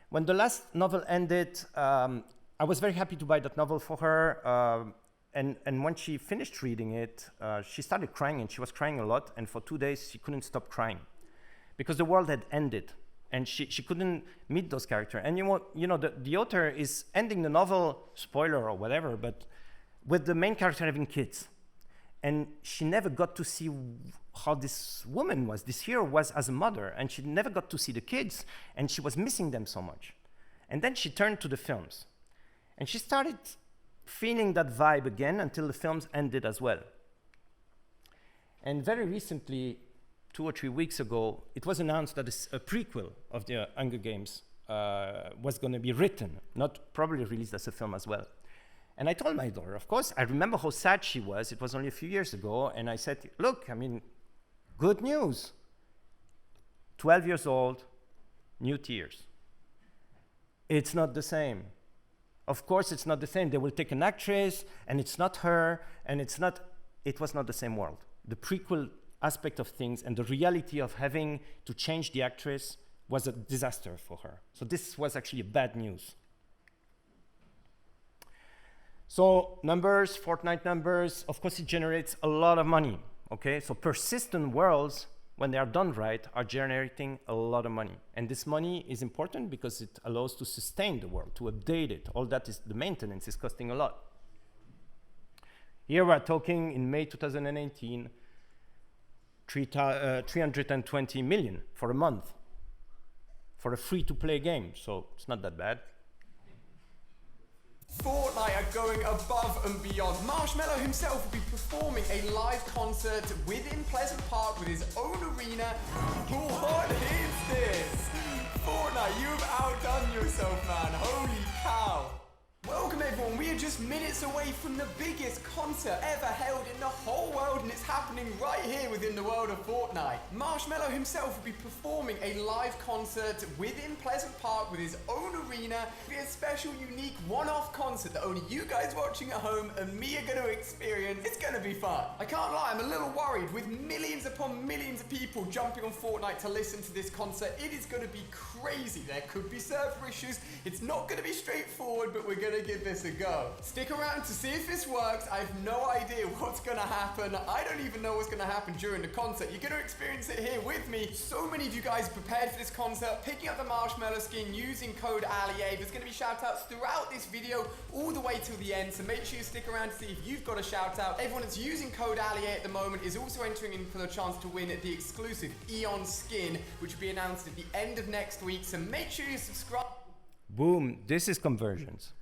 When the last novel ended, I was very happy to buy that novel for her. And when she finished reading it, she started crying, and she was crying a lot. And for 2 days, she couldn't stop crying because the world had ended, and she couldn't meet those characters. And the author is ending the novel, spoiler or whatever, but with the main character having kids. And she never got to see how this woman was, this hero was as a mother, and she never got to see the kids, and she was missing them so much. And then she turned to the films, and she started feeling that vibe again until the films ended as well. And very recently, 2 or 3 weeks ago, it was announced that a prequel of the Hunger Games was going to be written, not probably released as a film as well. And I told my daughter, of course, I remember how sad she was. It was only a few years ago. And I said, look, I mean, good news. 12 years old, new tears. It's not the same. Of course, it's not the same. They will take an actress, and it's not her, and it was not the same world. The prequel aspect of things and the reality of having to change the actress was a disaster for her. So this was actually bad news. So numbers, Fortnite numbers, of course it generates a lot of money, okay? So persistent worlds, when they are done right, are generating a lot of money. And this money is important because it allows to sustain the world, to update it. All that is, the maintenance is costing a lot. Here we're talking in May 2018, 320 million for a month for a free-to-play game, so it's not that bad. Fortnite are going above and beyond. Marshmallow himself will be performing a live concert within Pleasant Park with his own arena. What is this? Fortnite, you've outdone yourself, man. Holy cow. Welcome Welcome everyone, we are just minutes away from the biggest concert ever held in the whole world, and it's happening right here within the world of Fortnite. Marshmello himself will be performing a live concert within Pleasant Park with his own arena. It'll be a special, unique, one-off concert that only you guys watching at home and me are going to experience. It's going to be fun. I can't lie, I'm a little worried. With millions upon millions of people jumping on Fortnite to listen to this concert, it is going to be crazy. There could be server issues. It's not going to be straightforward, but we're going to give this a go. Stick around to see if this works. I have no idea what's going to happen. I don't even know what's going to happen during the concert. You're going to experience it here with me. So many of you guys prepared for this concert, picking up the Marshmello skin using code ALIA. There's going to be shout outs throughout this video all the way till the end, so make sure you stick around to see if you've got a shout out. Everyone that's using code ALIA at the moment is also entering in for the chance to win the exclusive Eon skin, which will be announced at the end of next week, so make sure you subscribe. Boom, this is convergence.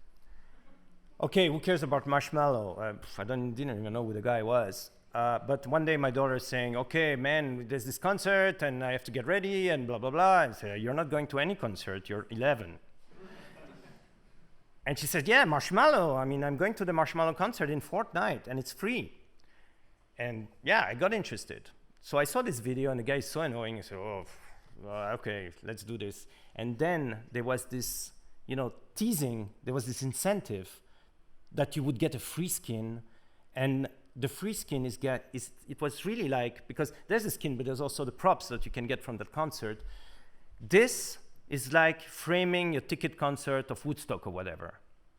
Okay, who cares about Marshmello? I didn't even know who the guy was. But one day my daughter is saying, okay, man, there's this concert and I have to get ready and blah, blah, blah. And I say, you're not going to any concert, you're 11. And she said, yeah, Marshmello. I mean, I'm going to the Marshmello concert in Fortnite and it's free. And yeah, I got interested. So I saw this video and the guy is so annoying. I said, oh, okay, let's do this. And then there was this, teasing, there was this incentive that you would get a free skin, and the free skin it was really like, because there's a skin, but there's also the props that you can get from that concert. This is like framing a ticket concert of Woodstock or whatever.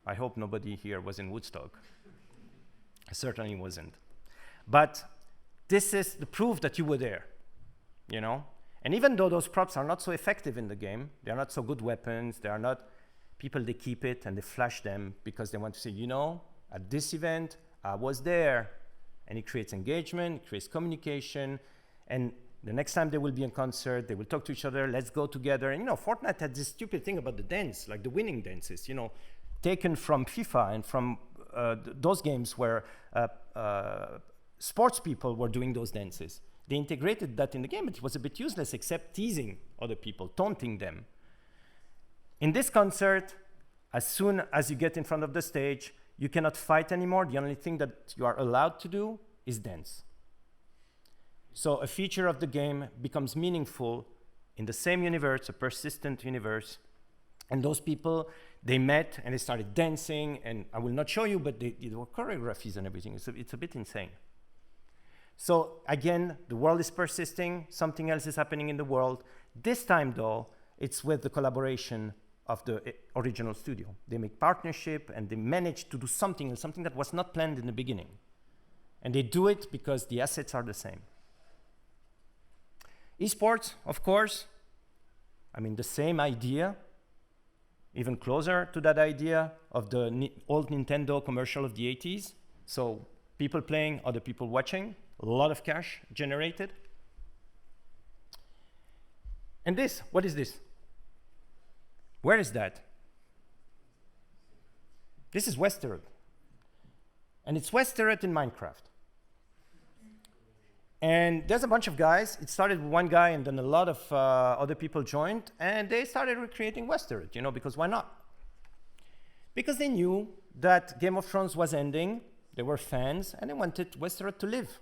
I hope nobody here was in Woodstock. I certainly wasn't. But this is the proof that you were there, And even though those props are not so effective in the game, they are not so good weapons, they are not people, they keep it and they flash them because they want to say, at this event, I was there. And it creates engagement, it creates communication, and the next time they will be in concert, they will talk to each other, let's go together. And Fortnite had this stupid thing about the dance, like the winning dances, taken from FIFA and from those games where sports people were doing those dances. They integrated that in the game, but it was a bit useless except teasing other people, taunting them. In this concert, as soon as you get in front of the stage, you cannot fight anymore. The only thing that you are allowed to do is dance. So a feature of the game becomes meaningful in the same universe, a persistent universe. And those people, they met and they started dancing. And I will not show you, but there were choreographies and everything. It's a bit insane. So again, the world is persisting. Something else is happening in the world. This time, though, it's with the collaboration of the original studio. They make partnership and they manage to do something that was not planned in the beginning. And they do it because the assets are the same. Esports, of course, the same idea, even closer to that idea of the old Nintendo commercial of the 80s. So people playing, other people watching, a lot of cash generated. And this, what is this? Where is that? This is Westeros. And it's Westeros in Minecraft. And there's a bunch of guys. It started with one guy and then a lot of other people joined and they started recreating Westeros, because why not? Because they knew that Game of Thrones was ending, they were fans, and they wanted Westeros to live.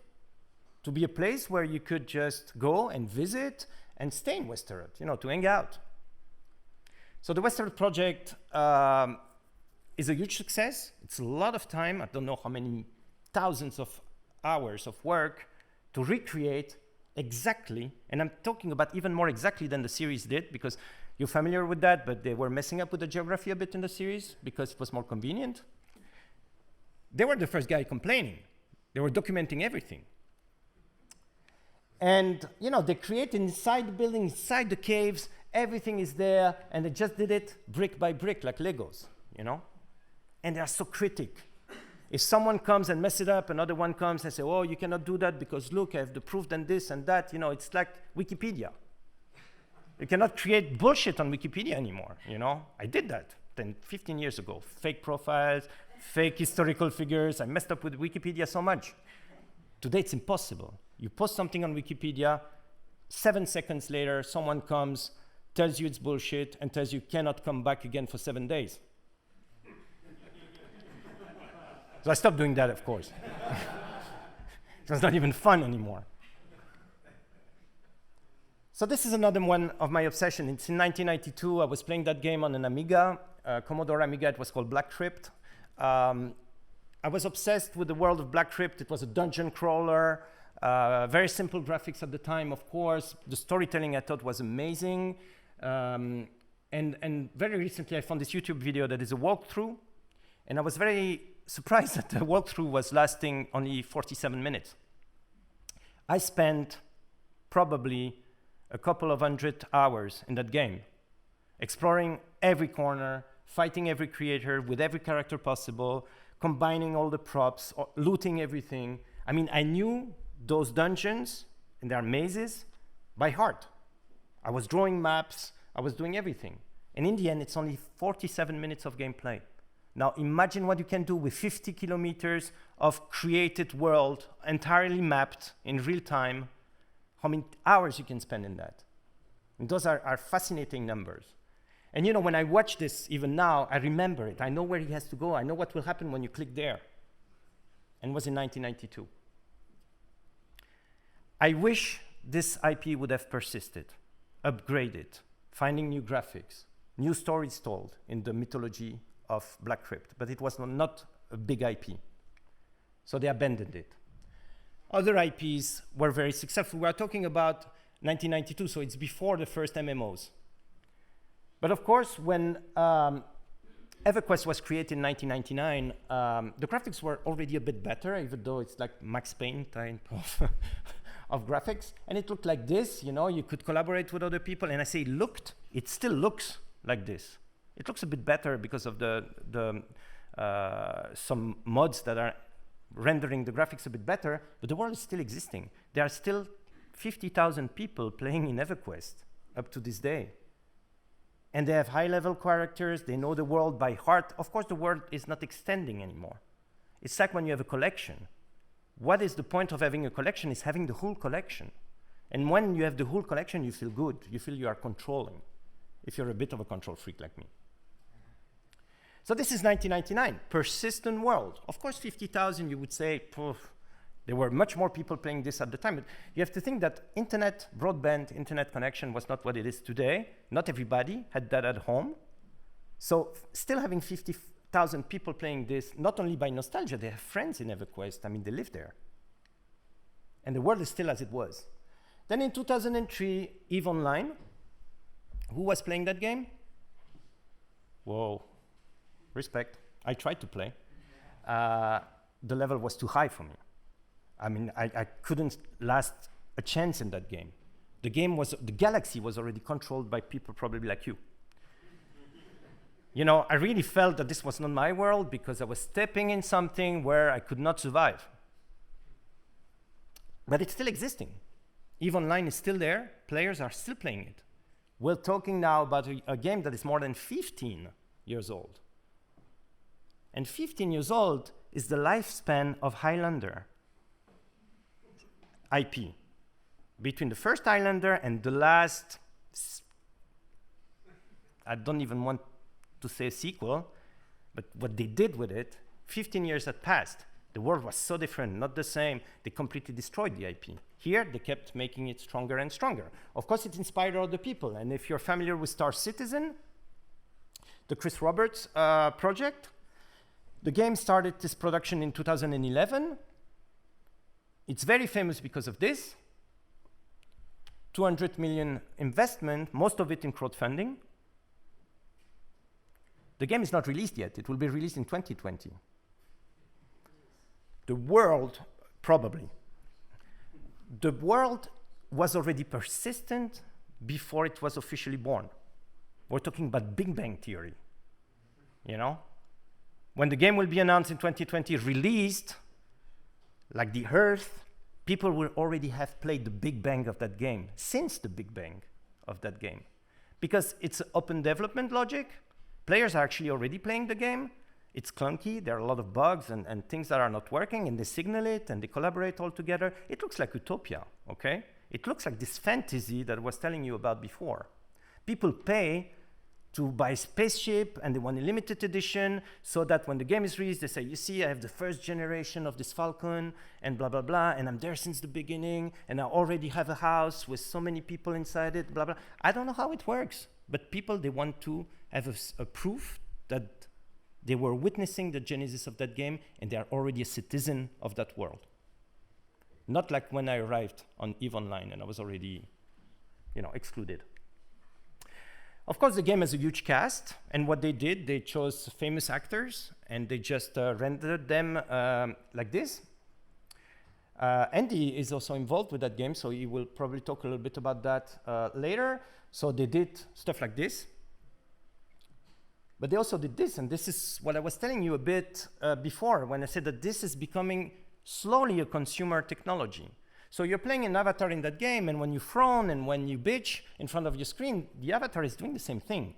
To be a place where you could just go and visit and stay in Westeros, to hang out. So the Westeros project is a huge success. It's a lot of time. I don't know how many thousands of hours of work to recreate exactly, and I'm talking about even more exactly than the series did, because you're familiar with that, but they were messing up with the geography a bit in the series because it was more convenient. They were the first guy complaining. They were documenting everything. And they create inside the building, inside the caves, everything is there, and they just did it brick by brick, like Legos, And they are so critic. If someone comes and messes it up, another one comes and says, oh, you cannot do that because look, I have the proof and this and that, it's like Wikipedia. You cannot create bullshit on Wikipedia anymore, I did that 15 years ago. Fake profiles, fake historical figures. I messed up with Wikipedia so much. Today, it's impossible. You post something on Wikipedia, 7 seconds later, someone comes, tells you it's bullshit, and tells you cannot come back again for 7 days. So I stopped doing that, of course. It was not even fun anymore. So this is another one of my obsession. It's in 1992. I was playing that game on an Amiga, Commodore Amiga. It was called Black Crypt. I was obsessed with the world of Black Crypt. It was a dungeon crawler, very simple graphics at the time, of course. The storytelling I thought was amazing. And very recently I found this YouTube video that is a walkthrough. And I was very surprised that the walkthrough was lasting only 47 minutes. I spent probably a couple of 100 hours in that game, exploring every corner, fighting every creator with every character possible, combining all the props, looting everything. I mean, I knew those dungeons and their mazes by heart. I was drawing maps, I was doing everything. And in the end, it's only 47 minutes of gameplay. Now imagine what you can do with 50 kilometers of created world, entirely mapped in real time, how many hours you can spend in that. And those are fascinating numbers. And you know, when I watch this, even now, I remember it. I know where he has to go. I know what will happen when you click there. And it was in 1992. I wish this IP would have persisted, upgraded, finding new graphics, new stories told in the mythology of Black Crypt, but it was not a big IP. So they abandoned it. Other IPs were very successful. We are talking about 1992, so it's before the first MMOs. But of course, when EverQuest was created in 1999, the graphics were already a bit better, even though it's like Max Payne type of graphics. And it looked like this, you know, you could collaborate with other people. And I say looked, it still looks like this. It looks a bit better because of some mods that are rendering the graphics a bit better, but the world is still existing. There are still 50,000 people playing in EverQuest up to this day. And they have high-level characters, they know the world by heart. Of course, the world is not extending anymore. It's like when you have a collection. What is the point of having a collection? Is having the whole collection. And when you have the whole collection, you feel good. You feel you are controlling, if you're a bit of a control freak like me. So this is 1999, persistent world. Of course, 50,000, you would say, there were much more people playing this at the time. But you have to think that internet, broadband, internet connection was not what it is today. Not everybody had that at home. So still having 50,000 people playing this, not only by nostalgia, they have friends in EverQuest. I mean, they live there. And the world is still as it was. Then in 2003, EVE Online. Who was playing that game? Whoa. Respect. I tried to play. The level was too high for me. I mean, I couldn't last a chance in that game. The galaxy was already controlled by people probably like you. You know, I really felt that this was not my world because I was stepping in something where I could not survive. But it's still existing. EVE Online is still there. Players are still playing it. We're talking now about a game that is more than 15 years old. And 15 years old is the lifespan of Highlander IP. Between the first Highlander and the last, I don't even want to say sequel, but what they did with it, 15 years had passed. The world was so different, not the same. They completely destroyed the IP. Here, they kept making it stronger and stronger. Of course, it inspired other people. And if you're familiar with Star Citizen, the Chris Roberts project, the game started this production in 2011. It's very famous because of this. 200 million investment, most of it in crowdfunding. The game is not released yet. It will be released in 2020. The world, probably. The world was already persistent before it was officially born. We're talking about Big Bang Theory, you know? When the game will be announced in 2020, released, like the Earth, people will already have played the Big Bang of that game, since the Big Bang of that game. Because it's open development logic, players are actually already playing the game, it's clunky, there are a lot of bugs and things that are not working, and they signal it, and they collaborate all together. It looks like Utopia, okay? It looks like this fantasy that I was telling you about before. People pay to buy a spaceship, and they want a limited edition, so that when the game is released, they say, you see, I have the first generation of this Falcon, and blah, blah, blah, and I'm there since the beginning, and I already have a house with so many people inside it, blah, blah. I don't know how it works, but people, they want to have a proof that they were witnessing the genesis of that game, and they are already a citizen of that world. Not like when I arrived on EVE Online, and I was already, excluded. Of course, the game has a huge cast, and what they did, they chose famous actors, and they just rendered them like this. Andy is also involved with that game, so he will probably talk a little bit about that later. So they did stuff like this. But they also did this, and this is what I was telling you a bit before when I said that this is becoming slowly a consumer technology. So you're playing an avatar in that game, and when you frown and when you bitch in front of your screen, the avatar is doing the same thing.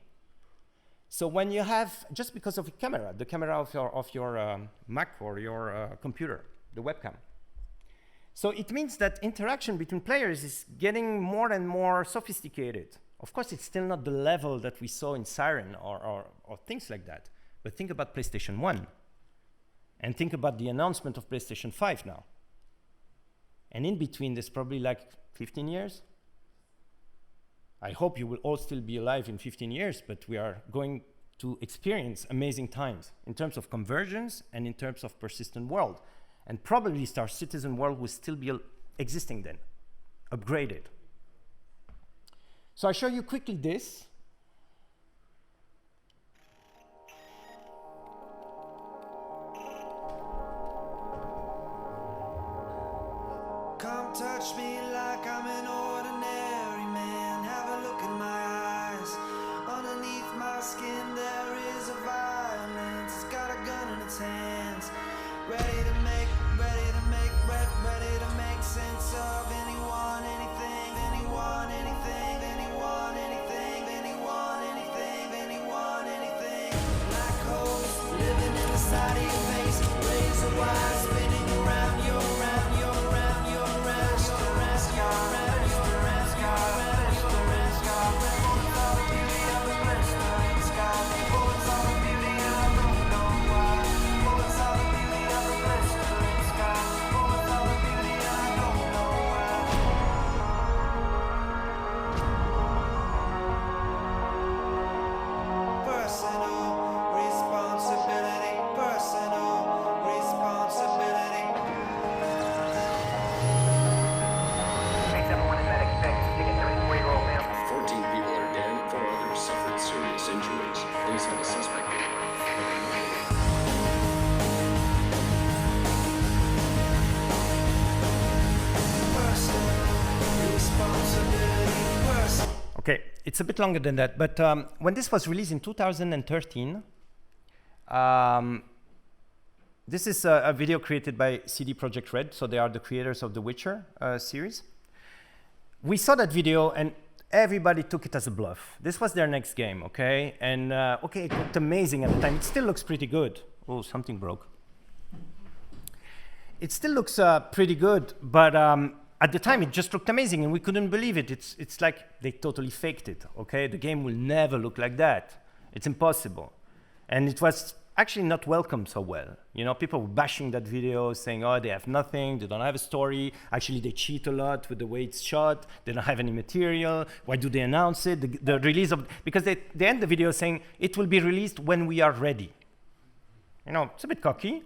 So when you have, just because of the camera of your Mac or your computer, the webcam. So it means that interaction between players is getting more and more sophisticated. Of course, it's still not the level that we saw in Siren or things like that. But think about PlayStation 1. And think about the announcement of PlayStation 5 now. And in between, there's probably like 15 years. I hope you will all still be alive in 15 years, but we are going to experience amazing times in terms of convergence and in terms of persistent world. And probably Star Citizen world will still be existing then, upgraded. So I show you quickly this. Come touch me like I'm an ordinary man. Have a look in my eyes. Underneath my skin there is a violence. It's got a gun in its hands. Ready to make sense of anyone, anything, anyone, anything, anyone, anything, anyone, anything, anyone, anything. Black holes living inside of your face. Razor wire spinning around you, around you, around you, around you, around you, around you, around you, around you, around you, around you. All the beauty of the blistering sky. Bullets all the beauty and I don't know why. Bullets all the beauty of the blistering sky. Bullets all the beauty and I don't know why. Personal responsibility. Personal responsibility. Makes everyone in medic expect to get 34-year-old male. 14 people are dead, 4 others suffered serious injuries. Police have a suspect. Personal responsibility. Personal. Okay, it's a bit longer than that, but when this was released in 2013, this is a video created by CD Projekt Red, so they are the creators of the Witcher series. We saw that video and everybody took it as a bluff. This was their next game, okay? And okay, it looked amazing at the time. It still looks pretty good. Oh, something broke. It still looks pretty good, but at the time it just looked amazing and we couldn't believe it. It's like they totally faked it, okay? The game will never look like that. It's impossible. And it was actually not welcomed so well. You know, people were bashing that video, saying, oh, they have nothing, they don't have a story. Actually, they cheat a lot with the way it's shot. They don't have any material. Why do they announce it? The release of, because they end the video saying, it will be released when we are ready. You know, it's a bit cocky.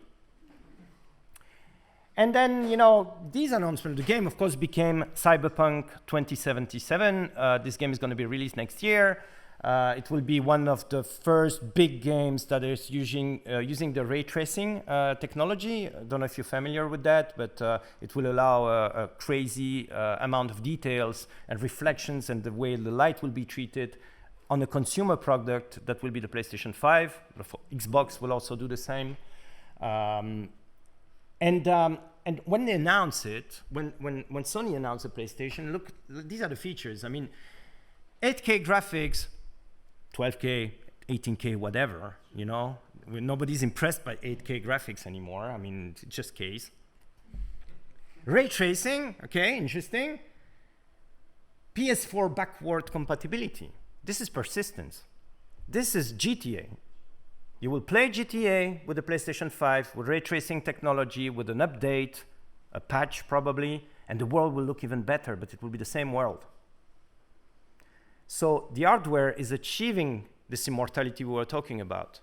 And then, you know, these announcements, the game, of course, became Cyberpunk 2077. This game is going to be released next year. It will be one of the first big games that is using the ray tracing technology. I don't know if you're familiar with that, but it will allow a crazy amount of details and reflections and the way the light will be treated on a consumer product that will be the PlayStation 5. Xbox will also do the same. And when they announce it, when Sony announced the PlayStation, look, these are the features. I mean, 8K graphics, 12K, 18K, whatever, you know. Nobody's impressed by 8K graphics anymore. I mean, it's just case. Ray tracing, okay, interesting. PS4 backward compatibility. This is persistence. This is GTA. You will play GTA with the PlayStation 5, with ray tracing technology, with an update, a patch probably, and the world will look even better, but it will be the same world. So the hardware is achieving this immortality we were talking about.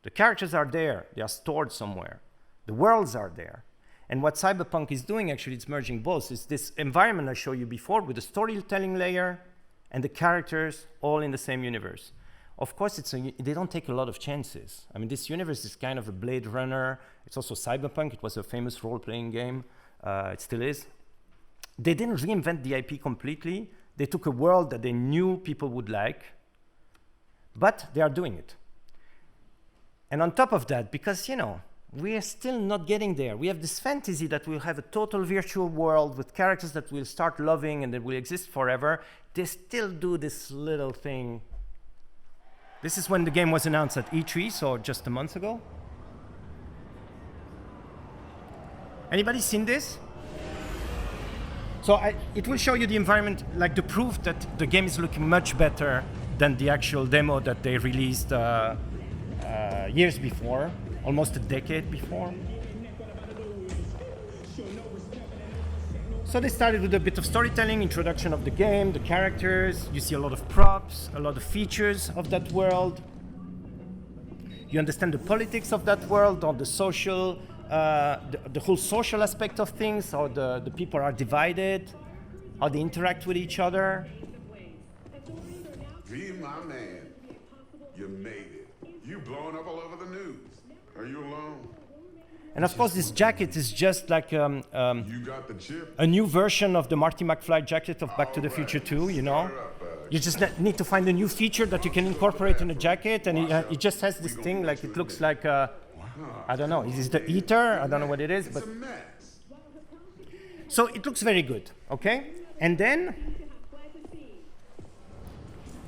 The characters are there, they are stored somewhere. The worlds are there. And what Cyberpunk is doing, actually, it's merging both. It's this environment I showed you before with the storytelling layer and the characters all in the same universe. Of course, they don't take a lot of chances. I mean, this universe is kind of a Blade Runner. It's also Cyberpunk. It was a famous role-playing game. It still is. They didn't reinvent the IP completely. They took a world that they knew people would like, but they are doing it. And on top of that, because, you know, we are still not getting there. We have this fantasy that we'll have a total virtual world with characters that we'll start loving and that will exist forever. They still do this little thing. This is when the game was announced at E3, so just a month ago. Anybody seen this? So it will show you the environment, like the proof that the game is looking much better than the actual demo that they released years before, almost a decade before. So they started with a bit of storytelling, introduction of the game, the characters. You see a lot of props, a lot of features of that world. You understand the politics of that world, or the social, the whole social aspect of things, how the people are divided, how they interact with each other. Be my man. You made it. You blowing up all over the news. Are you alone? And of course, this jacket is just like you got the chip? a new version of the Marty McFly jacket of Back to the Future 2, you know? You just need to find a new feature that you can incorporate in a jacket, and it just has this thing, like it looks like, I don't know, is it the Eater? I don't know what it is, but... So it looks very good, okay? And then,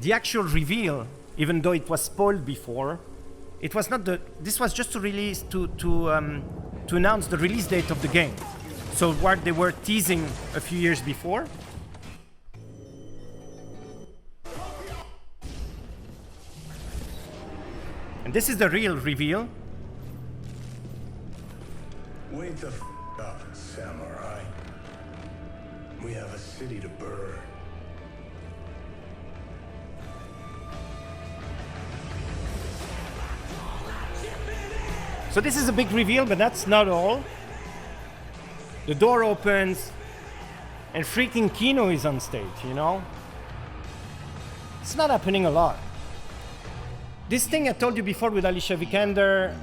the actual reveal, even though it was spoiled before, it was not this was just to release, to announce the release date of the game. So what they were teasing a few years before. And this is the real reveal. Wake the up, samurai. We have a city to burn. So this is a big reveal, but that's not all. The door opens, and freaking Kino is on stage, you know? It's not happening a lot. This thing I told you before with Alicia Vikander,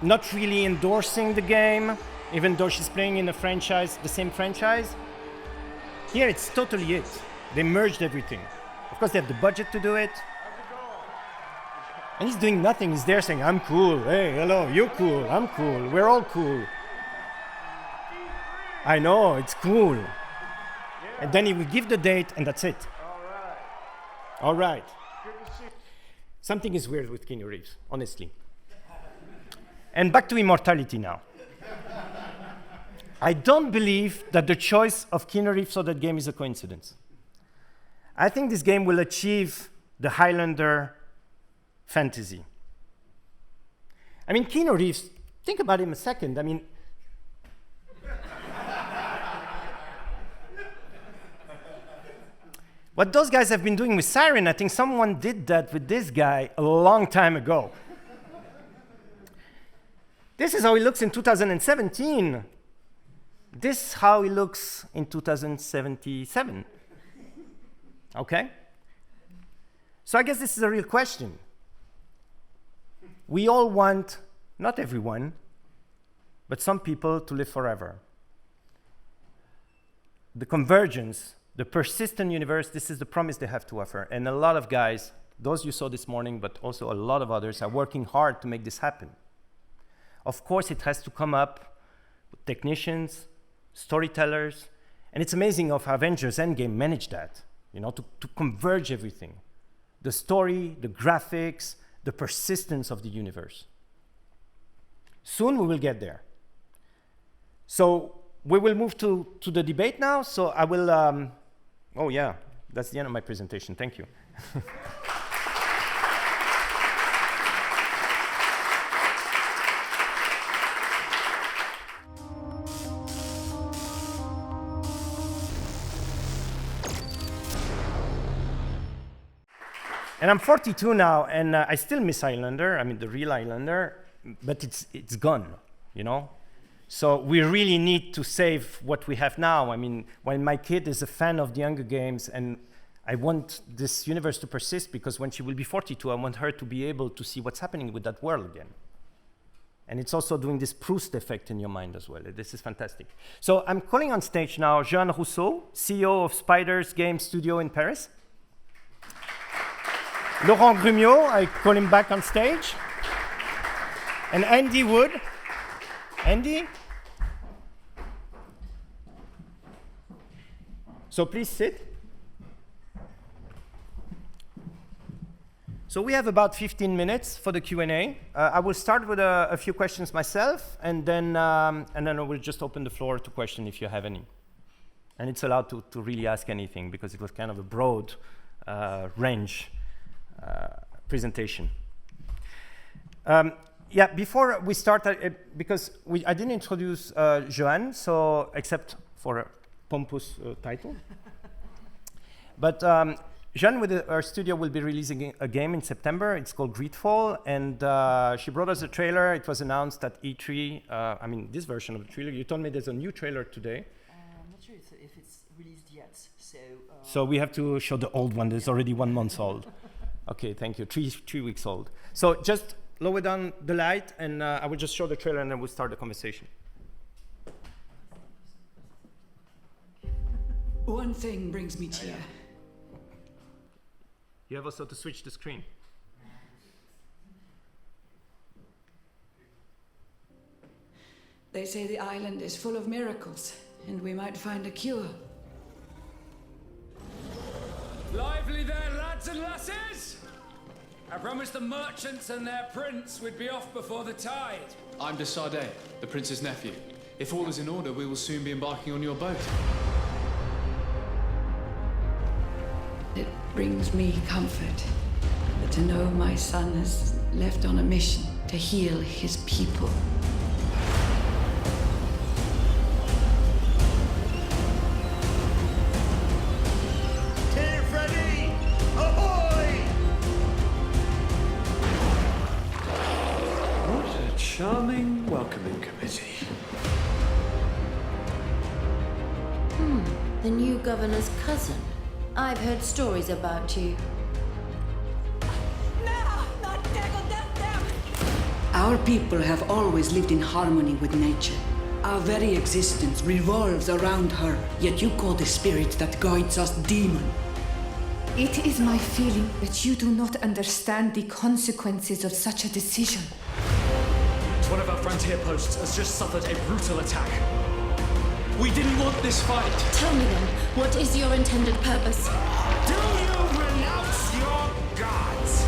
not really endorsing the game, even though she's playing in a franchise, the same franchise. Here it's totally it. They merged everything. Of course, they have the budget to do it. And he's doing nothing. He's there saying, I'm cool. Hey, hello, you're cool. I'm cool. We're all cool. I know, it's cool. And then he will give the date, and that's it. All right. Something is weird with Keanu Reeves, honestly. And back to immortality now. I don't believe that the choice of Keanu Reeves for that game is a coincidence. I think this game will achieve the Highlander fantasy. I mean, Keanu Reeves, think about him a second. I mean, what those guys have been doing with Siren, I think someone did that with this guy a long time ago. This is how he looks in 2017. This is how he looks in 2077. Okay? So I guess this is a real question. We all want, not everyone, but some people to live forever. The convergence, the persistent universe, this is the promise they have to offer. And a lot of guys, those you saw this morning, but also a lot of others, are working hard to make this happen. Of course, it has to come up with technicians, storytellers, and it's amazing how Avengers Endgame managed that, you know, to converge everything. The story, the graphics, the persistence of the universe. Soon we will get there. So we will move to the debate now. So I will, oh yeah, that's the end of my presentation. Thank you. And I'm 42 now, and I still miss Highlander, I mean the real Highlander, but it's gone, you know? So we really need to save what we have now. I mean, when my kid is a fan of the Hunger Games, and I want this universe to persist, because when she will be 42, I want her to be able to see what's happening with that world again. And it's also doing this Proust effect in your mind as well. This is fantastic. So I'm calling on stage now Jehanne Rousseau, CEO of Spiders Game Studio in Paris. Laurent Grumiaux, I call him back on stage. And Andy Wood. Andy? So please sit. So we have about 15 minutes for the Q&A. I will start with a few questions myself, and then I will just open the floor to question if you have any. And it's allowed to really ask anything, because it was kind of a broad range presentation. Yeah, before we start, because I didn't introduce Jehanne, so except for a pompous title. But Jehanne with her studio will be releasing a game in September. It's called Greedfall, and she brought us a trailer. It was announced at E3. I mean, this version of the trailer. You told me there's a new trailer today. I'm not sure if it's released yet. So we have to show the old one. That's already 1 month old. Okay, thank you. 3 weeks old. So just lower down the light, and I will just show the trailer, and then we'll start the conversation. One thing brings me to you. You have also to switch the screen. They say the island is full of miracles, and we might find a cure. Lively there, lads and lasses! I promised the merchants and their prince we'd be off before the tide. I'm de Sardet, the prince's nephew. If all is in order, we will soon be embarking on your boat. It brings me comfort to know my son is left on a mission to heal his people. Ready! Ahoy! What a charming welcoming committee. The new governor's cousin. I've heard stories about you. Our people have always lived in harmony with nature. Our very existence revolves around her, yet you call the spirit that guides us demon. It is my feeling that you do not understand the consequences of such a decision. One of our frontier posts has just suffered a brutal attack. We didn't want this fight. Tell me then, what is your intended purpose? Do you renounce your gods?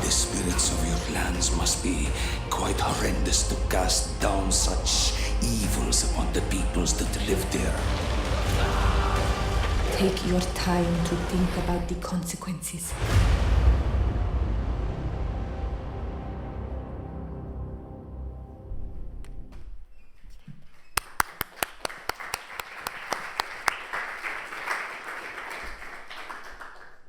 The spirits of your lands must be quite horrendous to cast down such evils upon the peoples that live there. Take your time to think about the consequences.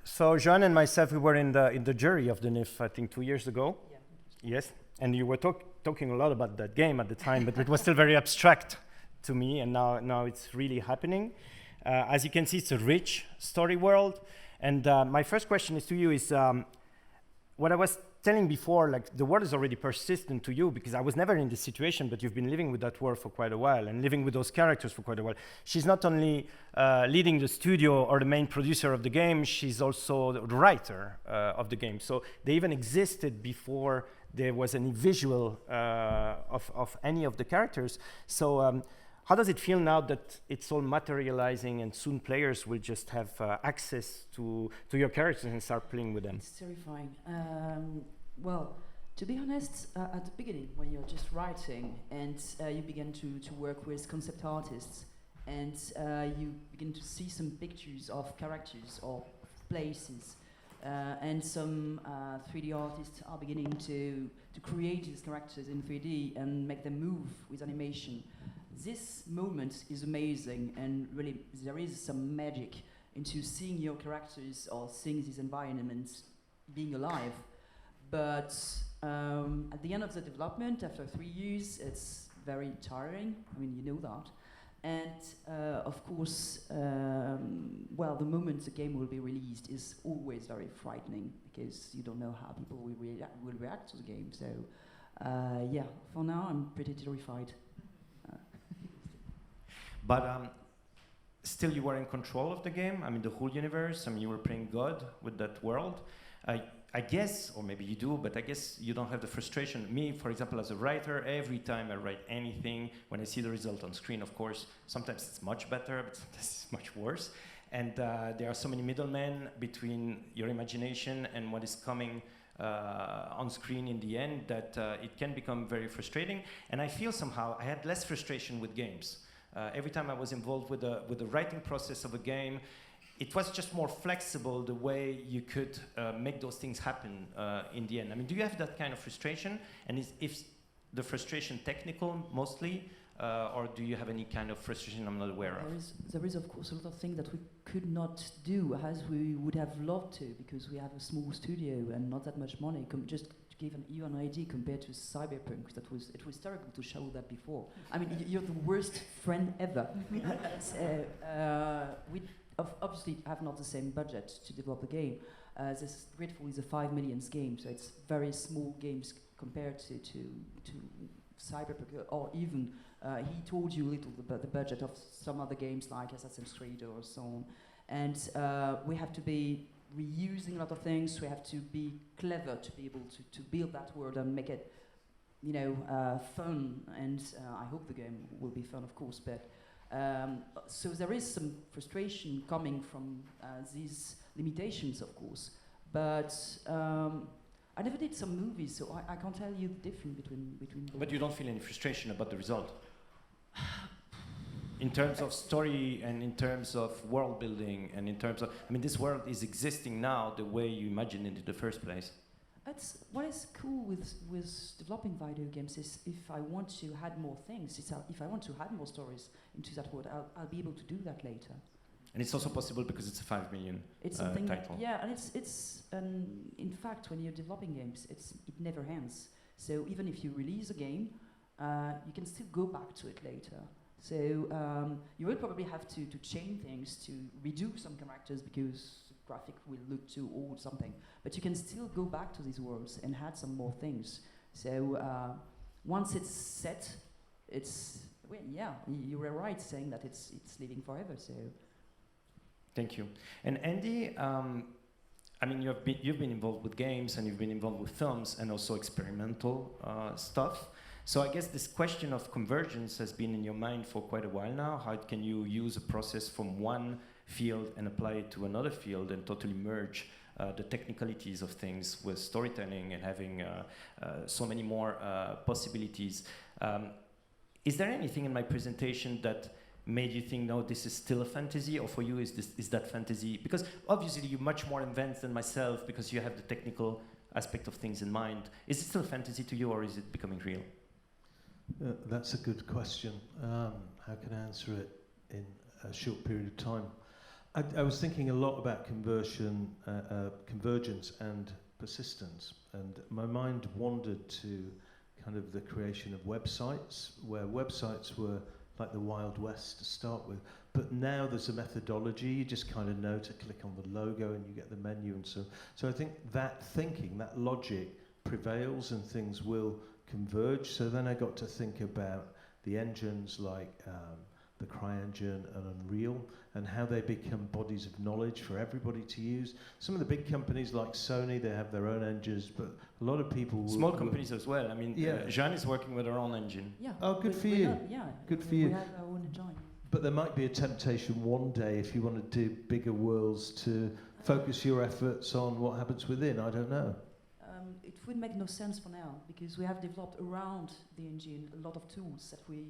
So Jehanne and myself, we were in the jury of the NIFFF, I think 2 years ago. Yeah. Yes, and you were talking a lot about that game at the time, but it was still very abstract to me, and now it's really happening. As you can see, it's a rich story world, and my first question is to you is, what I was telling before, like the world is already persistent to you, because I was never in this situation, but you've been living with that world for quite a while and living with those characters for quite a while. She's not only leading the studio or the main producer of the game, she's also the writer of the game. So they even existed before there was any visual of any of the characters. So how does it feel now that it's all materializing and soon players will just have access to your characters and start playing with them? It's terrifying. Well, to be honest, at the beginning, when you're just writing and you begin to work with concept artists and you begin to see some pictures of characters or places, and some 3D artists are beginning to create these characters in 3D and make them move with animation. This moment is amazing, and really there is some magic into seeing your characters or seeing these environments being alive. But at the end of the development, after 3 years, it's very tiring. I mean, you know that. And of course, well, the moment the game will be released is always very frightening because you don't know how people will react to the game. So, yeah, for now, I'm pretty terrified. But still, you were in control of the game. I mean, the whole universe. I mean, you were playing God with that world. I guess, or maybe you do, but I guess you don't have the frustration. Me, for example, as a writer, every time I write anything, when I see the result on screen, of course, sometimes it's much better, but sometimes it's much worse. And there are so many middlemen between your imagination and what is coming on screen in the end that it can become very frustrating. And I feel somehow I had less frustration with games. Every time I was involved with the writing process of a game, it was just more flexible the way you could make those things happen in the end. I mean, do you have that kind of frustration? And is the frustration technical mostly, or do you have any kind of frustration I'm not aware of? There is of course a lot of things that we could not do as we would have loved to because we have a small studio and not that much money. Just to give you an idea compared to Cyberpunk, it was terrible to show that before. I mean, you're the worst friend ever. We obviously have not the same budget to develop the game. This Grateful is a 5 million game, so it's very small games compared to Cyberpunk, or even he told you a little about the budget of some other games like Assassin's Creed or so on. And we have to be reusing a lot of things. We have to be clever to be able to build that world and make it, you know, fun. And I hope the game will be fun, of course, but. So there is some frustration coming from these limitations, of course, but I never did some movies, so I can't tell you the difference between both. But you don't feel any frustration about the result? In terms of story and in terms of world building and in terms of, I mean, this world is existing now the way you imagined it in the first place. What is cool with developing video games is if I want to add more things, if I want to add more stories into that world, I'll be able to do that later. And it's also possible because it's a 5 million title. Yeah, and it's in fact, when you're developing games, it never ends. So even if you release a game, you can still go back to it later. So you will probably have to change things, to redo some characters because graphic will look too old, something. But you can still go back to these worlds and add some more things. So once it's set, well, yeah, you were right saying that it's living forever. So. Thank you. And Andy, I mean, you've been involved with games and you've been involved with films and also experimental stuff. So I guess this question of convergence has been in your mind for quite a while now. How can you use a process from one field and apply it to another field and totally merge the technicalities of things with storytelling and having so many more possibilities? Is there anything in my presentation that made you think, no, this is still a fantasy, or for you is that fantasy? Because obviously you're much more advanced than myself because you have the technical aspect of things in mind. Is it still fantasy to you, or is it becoming real? That's a good question. How can I answer it in a short period of time? I was thinking a lot about convergence and persistence, and my mind wandered to kind of the creation of websites, where websites were like the Wild West to start with. But now there's a methodology, you just kind of know to click on the logo and you get the menu and so. So I think that thinking, that logic prevails and things will converge. So then I got to think about the engines like the CryEngine and Unreal and how they become bodies of knowledge for everybody to use. Some of the big companies like Sony, they have their own engines, but a lot of people... Small companies as well. I mean, Jehanne is working with her own engine. Yeah. Oh, good for you. Good for you. We have our own engine. But there might be a temptation one day, if you want to do bigger worlds, to focus your efforts on what happens within. I don't know. It would make no sense for now, because we have developed around the engine a lot of tools that we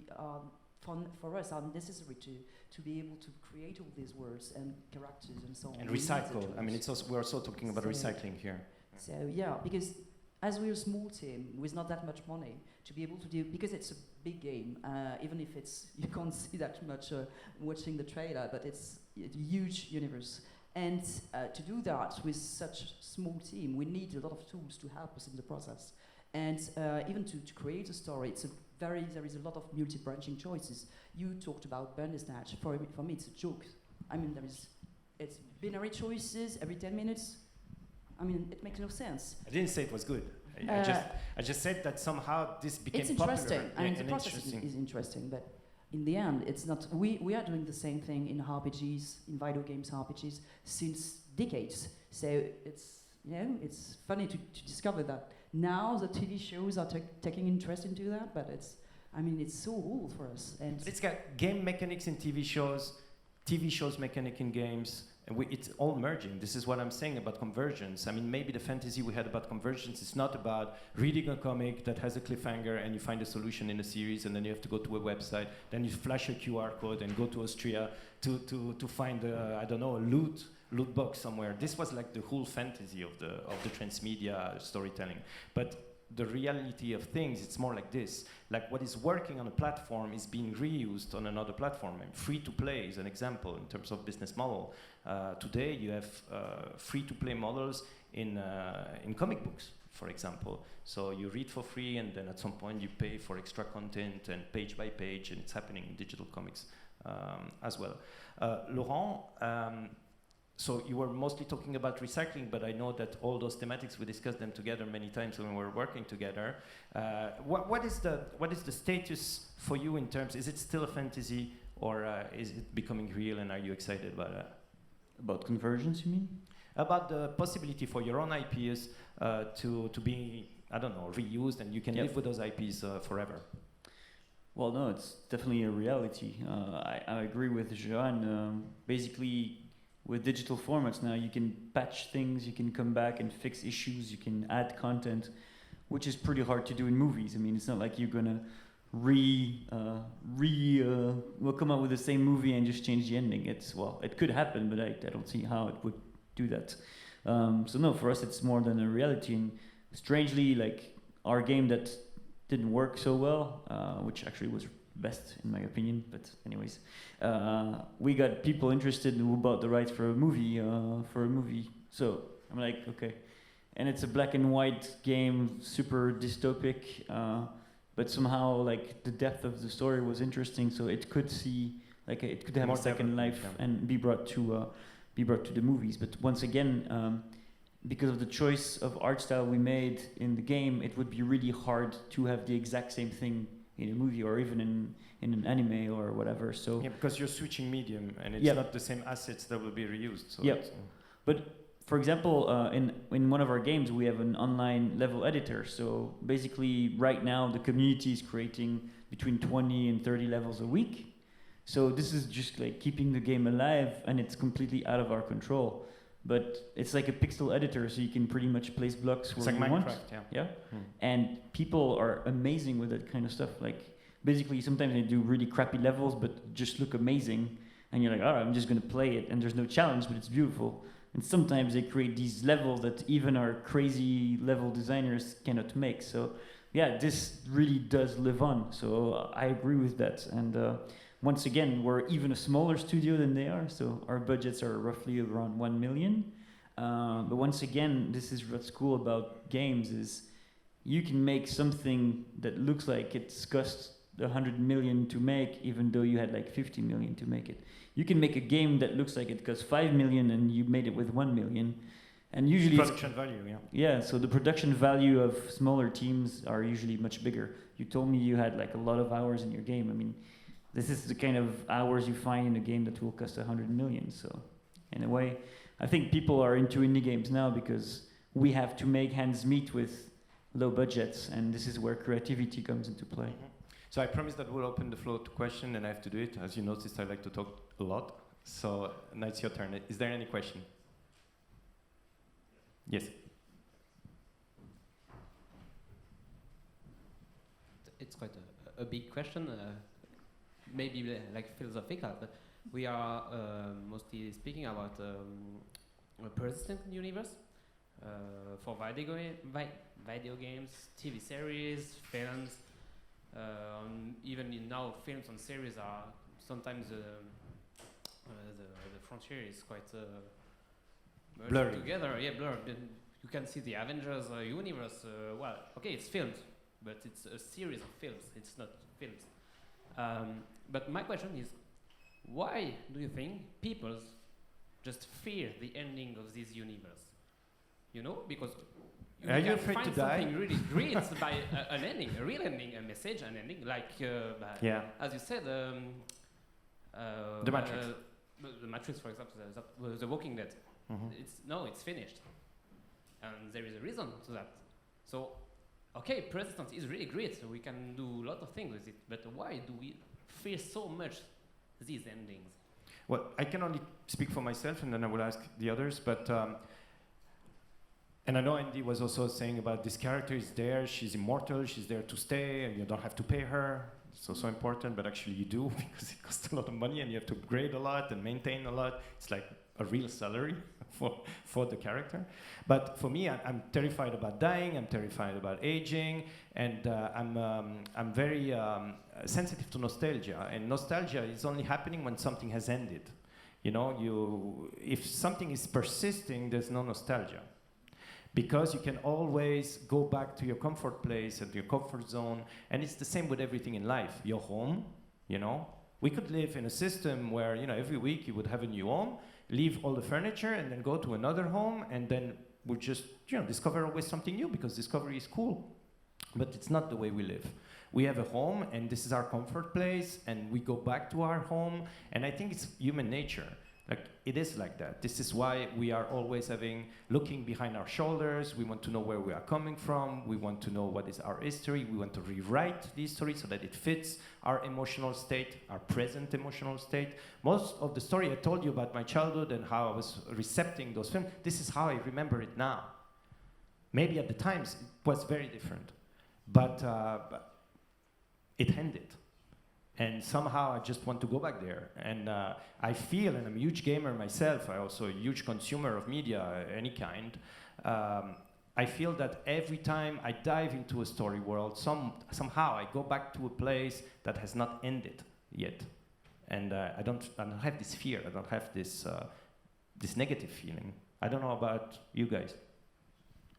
for us are necessary to be able to create all these worlds and characters and so on. And recycle. I mean, it's also, we're also talking about recycling here. So yeah, because as we're a small team with not that much money, to be able to do, because it's a big game, even if it's, you can't see that much watching the trailer, but it's a huge universe. And to do that with such a small team, we need a lot of tools to help us in the process. And even to create a story, there is a lot of multi-branching choices. You talked about Bandersnatch. For me, it's a joke. I mean, it's binary choices every 10 minutes. I mean, it makes no sense. I didn't say it was good. I just said that somehow this became it's popular. interesting. I mean, the process is interesting, but in the end, it's not. We are doing the same thing in RPGs, in video games RPGs, since decades. So it's funny to discover that now the TV shows are taking interest into that, but it's so old for us. And it's got game mechanics in TV shows mechanic in games. And it's all merging. This is what I'm saying about convergence. I mean, maybe the fantasy we had about convergence is not about reading a comic that has a cliffhanger and you find a solution in a series and then you have to go to a website, then you flash a QR code and go to Austria to find a loot box somewhere. This was like the whole fantasy of the transmedia storytelling. But the reality of things, it's more like this. Like what is working on a platform is being reused on another platform. And free-to-play is an example in terms of business model. Today you have free-to-play models in comic books, for example. So you read for free and then at some point you pay for extra content and page by page, and it's happening in digital comics as well. Laurent, so you were mostly talking about recycling, but I know that all those thematics, we discussed them together many times when we were working together. What is the status for you in terms, is it still a fantasy or is it becoming real, and are you excited about that? About convergence, you mean? About the possibility for your own IPs to be, I don't know, reused, and you can live with those IPs forever. Well, no, it's definitely a reality. I agree with Jehanne. Basically, with digital formats now, you can patch things, you can come back and fix issues, you can add content, which is pretty hard to do in movies. I mean, it's not like you're gonna come out with the same movie and just change the ending. It could happen, but I don't see how it would do that. So no, for us it's more than a reality. And strangely, like our game that didn't work so well, which actually was best in my opinion, but anyways, we got people interested who bought the rights for a movie. So I'm like, okay, and it's a black and white game, super dystopic, but somehow like the depth of the story was interesting, so it could have more a second life and be brought to the movies. But once again, because of the choice of art style we made in the game, it would be really hard to have the exact same thing in a movie or even in an anime or whatever. So because you're switching medium and it's not the same assets that will be reused. So but for example, in one of our games we have an online level editor. So basically right now the community is creating between 20 and 30 levels a week. So this is just like keeping the game alive, and it's completely out of our control. But it's like a pixel editor, so you can pretty much place blocks where you want. And people are amazing with that kind of stuff. Like basically, sometimes they do really crappy levels, but just look amazing, and you're like, all right, I'm just gonna play it, and there's no challenge, but it's beautiful. And sometimes they create these levels that even our crazy level designers cannot make. So yeah, this really does live on. So I agree with that. And once again, we're even a smaller studio than they are, so our budgets are roughly around 1 million. But once again, this is what's cool about games, is you can make something that looks like it's cost 100 million to make, even though you had like 50 million to make it. You can make a game that looks like it cost 5 million and you made it with 1 million. And usually production value, yeah, so the production value of smaller teams are usually much bigger. You told me you had like a lot of hours in your game. I mean, this is the kind of hours you find in a game that will cost 100 million. So in a way, I think people are into indie games now because we have to make hands meet with low budgets, and this is where creativity comes into play. So I promise that we'll open the floor to question, and I have to do it. As you noticed, I like to talk a lot. So now it's your turn. Is there any question? Yes. It's quite a big question. Maybe like philosophical, but we are mostly speaking about a persistent universe. for video games, TV series, films. Even now, films and series are sometimes the frontier is quite merged blurry together. Yeah, blurred. You can see the Avengers universe. Well, okay, it's filmed, but it's a series of films. It's not films. But my question is, why do you think people just fear the ending of this universe? You know, because you can find something really great by an ending, a real ending, a message, an ending, like as you said, The Matrix. The Matrix, for example, the Walking Dead. It's finished, and there is a reason to that. So, okay, persistence is really great. So we can do a lot of things with it. But why do we fear so much these endings? Well, I can only speak for myself, and then I will ask the others. But and I know Andy was also saying about this character is there. She's immortal. She's there to stay, and you don't have to pay her. It's also important, but actually you do because it costs a lot of money, and you have to upgrade a lot and maintain a lot. It's like a real salary for the character. But for me, I'm terrified about dying. I'm terrified about aging, and I'm very sensitive to nostalgia. And nostalgia is only happening when something has ended. You know, if something is persisting, there's no nostalgia. Because you can always go back to your comfort place and your comfort zone, and it's the same with everything in life. Your home, you know, we could live in a system where, you know, every week you would have a new home, leave all the furniture, and then go to another home, and then we'll just, you know, discover always something new because discovery is cool. But it's not the way we live. We have a home, and this is our comfort place, and we go back to our home, and I think it's human nature. Like, it is like that. This is why we are always looking behind our shoulders. We want to know where we are coming from. We want to know what is our history. We want to rewrite the history so that it fits our emotional state, our present emotional state. Most of the story I told you about my childhood and how I was recepting those films, this is how I remember it now. Maybe at the times it was very different, but it ended. And somehow I just want to go back there. And I feel, and I'm a huge gamer myself, I'm also a huge consumer of media, any kind. I feel that every time I dive into a story world, somehow I go back to a place that has not ended yet. And I don't have this fear, I don't have this negative feeling. I don't know about you guys.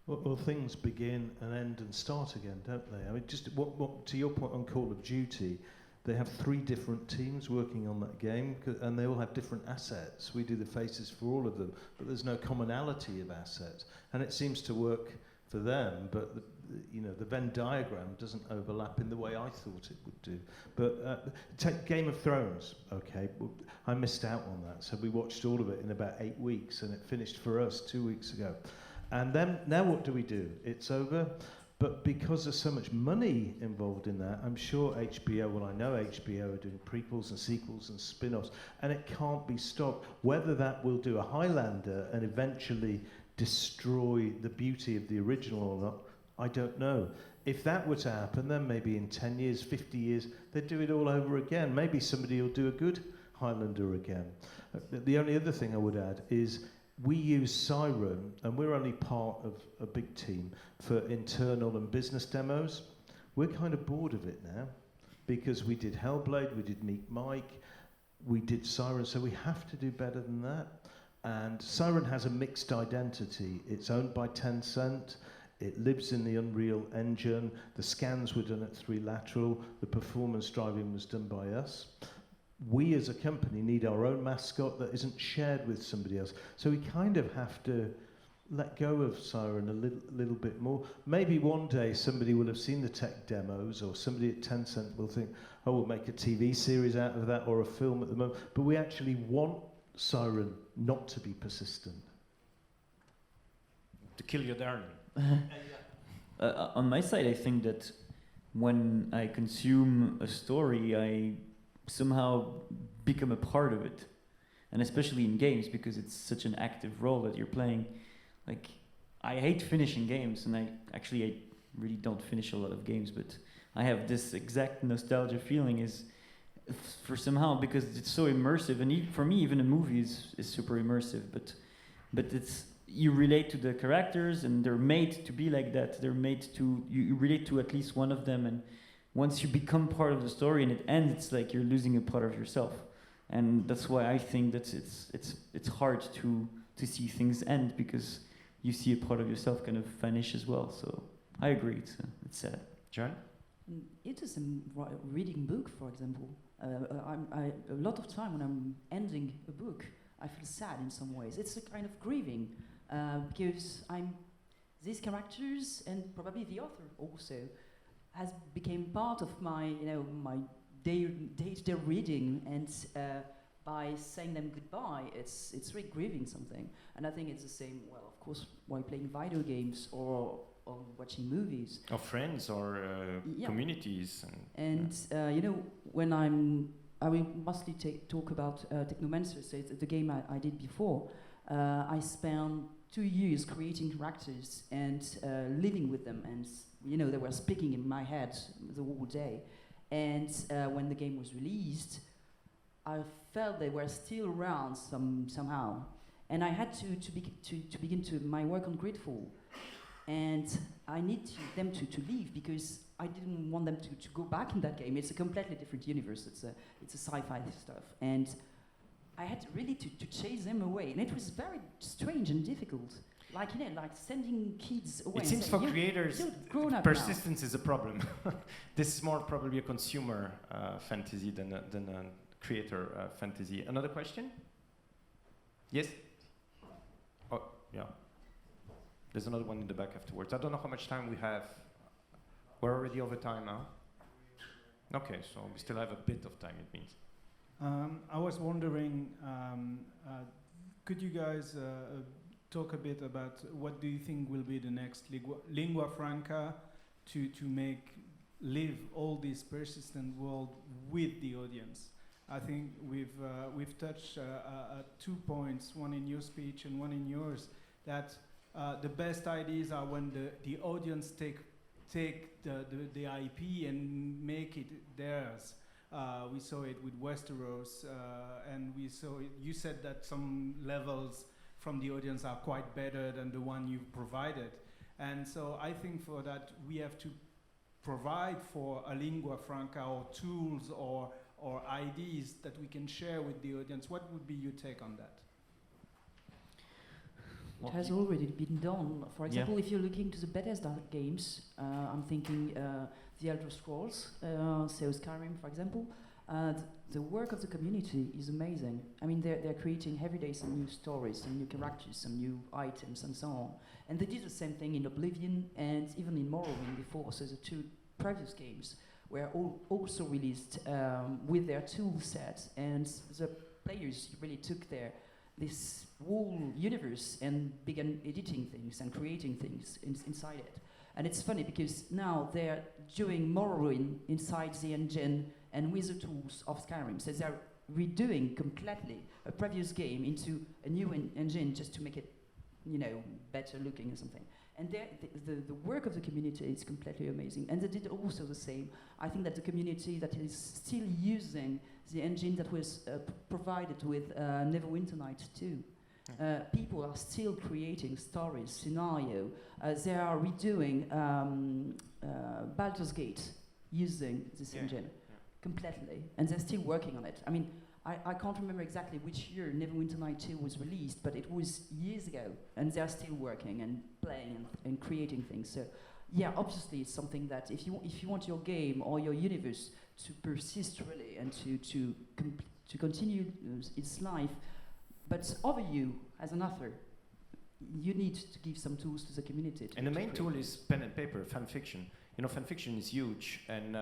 Well, things begin and end and start again, don't they? I mean, just what to your point on Call of Duty, they have 3 different teams working on that game, and they all have different assets. We do the faces for all of them, but there's no commonality of assets. And it seems to work for them, but the Venn diagram doesn't overlap in the way I thought it would do. But take Game of Thrones, okay? I missed out on that, so we watched all of it in about 8 weeks, and it finished for us 2 weeks ago. And then, now what do? It's over. But because there's so much money involved in that, I'm sure HBO, well, I know HBO are doing prequels and sequels and spin-offs, and it can't be stopped. Whether that will do a Highlander and eventually destroy the beauty of the original or not, I don't know. If that were to happen, then maybe in 10 years, 50 years, they'd do it all over again. Maybe somebody will do a good Highlander again. The only other thing I would add is we use Siren, and we're only part of a big team for internal and business demos. We're kind of bored of it now because we did Hellblade, we did Meet Mike, we did Siren, so we have to do better than that. And Siren has a mixed identity. It's owned by Tencent. It lives in the Unreal Engine. The scans were done at 3 Lateral. The performance driving was done by us. We as a company need our own mascot that isn't shared with somebody else. So we kind of have to let go of Siren a little bit more. Maybe one day somebody will have seen the tech demos, or somebody at Tencent will think, oh, we'll make a TV series out of that or a film at the moment. But we actually want Siren not to be persistent. To kill your darling. On my side, I think that when I consume a story, I somehow become a part of it, and especially in games, because it's such an active role that you're playing. Like, I hate finishing games, and I really don't finish a lot of games, but I have this exact nostalgia feeling is for somehow, because it's so immersive, and for me even a movie is super immersive, but it's, you relate to the characters, and they're made to be like that. They're made to, you relate to at least one of them, and once you become part of the story and it ends, it's like you're losing a part of yourself. And that's why I think that it's hard to see things end, because you see a part of yourself kind of vanish as well. So I agree, it's sad. Jehanne? It is reading book, for example. A lot of time when I'm ending a book, I feel sad in some ways. It's a kind of grieving, because these characters, and probably the author also, has become part of my my day-to-day reading, and by saying them goodbye, it's really grieving something. And I think it's the same. Well, of course, while playing video games or watching movies, or friends, or communities, and when I will mostly talk about Technomancer. So it's the game I did before. I spent 2 years creating characters and living with them, and they were speaking in my head the whole day. And when the game was released, I felt they were still around somehow, and I had to begin my work on Gridfall, and I need them to leave, because I didn't want them to go back in that game. It's a completely different universe. It's a sci-fi stuff, and I had really to chase them away, and it was very strange and difficult. Like sending kids away. It seems for creators, persistence is a problem. This is more probably a consumer fantasy than a creator fantasy. Another question? Yes? Oh, yeah. There's another one in the back afterwards. I don't know how much time we have. We're already over time now. Okay, so we still have a bit of time, it means. I was wondering, could you guys talk a bit about what do you think will be the next lingua franca to live all this persistent world with the audience? I think we've touched 2 points, one in your speech and one in yours, that the best ideas are when the audience take the IP and make it theirs. We saw it with Westeros, and we saw it. You said that some levels from the audience are quite better than the one you've provided. And so I think for that we have to provide for a lingua franca, or tools or ideas that we can share with the audience. What would be your take on that? It has already been done. For example, if you're looking to the Bethesda games, I'm thinking the Elder Scrolls, so Skyrim, for example. The work of the community is amazing. I mean, they're creating every day some new stories, some new characters, some new items, and so on. And they did the same thing in Oblivion and even in Morrowind before. So the 2 previous games were also released with their tool set, and the players really took this whole universe and began editing things and creating things inside it. And it's funny because now they're doing Morrowind inside the engine and with the tools of Skyrim. So they're redoing completely a previous game into a new engine just to make it, better looking or something. And the work of the community is completely amazing. And they did also the same. I think that the community that is still using the engine that was provided with Neverwinter Nights 2. People are still creating stories, scenario. They are redoing Baldur's Gate using this engine completely, and they're still working on it. I mean, I can't remember exactly which year Neverwinter Nights 2 was released, but it was years ago, and they're still working and playing and creating things. So, yeah, obviously it's something that if you want your game or your universe to persist really and to continue its life, but over you as an author, you need to give some tools to the community. And the main tool is pen and paper, fan fiction. Fan fiction is huge, and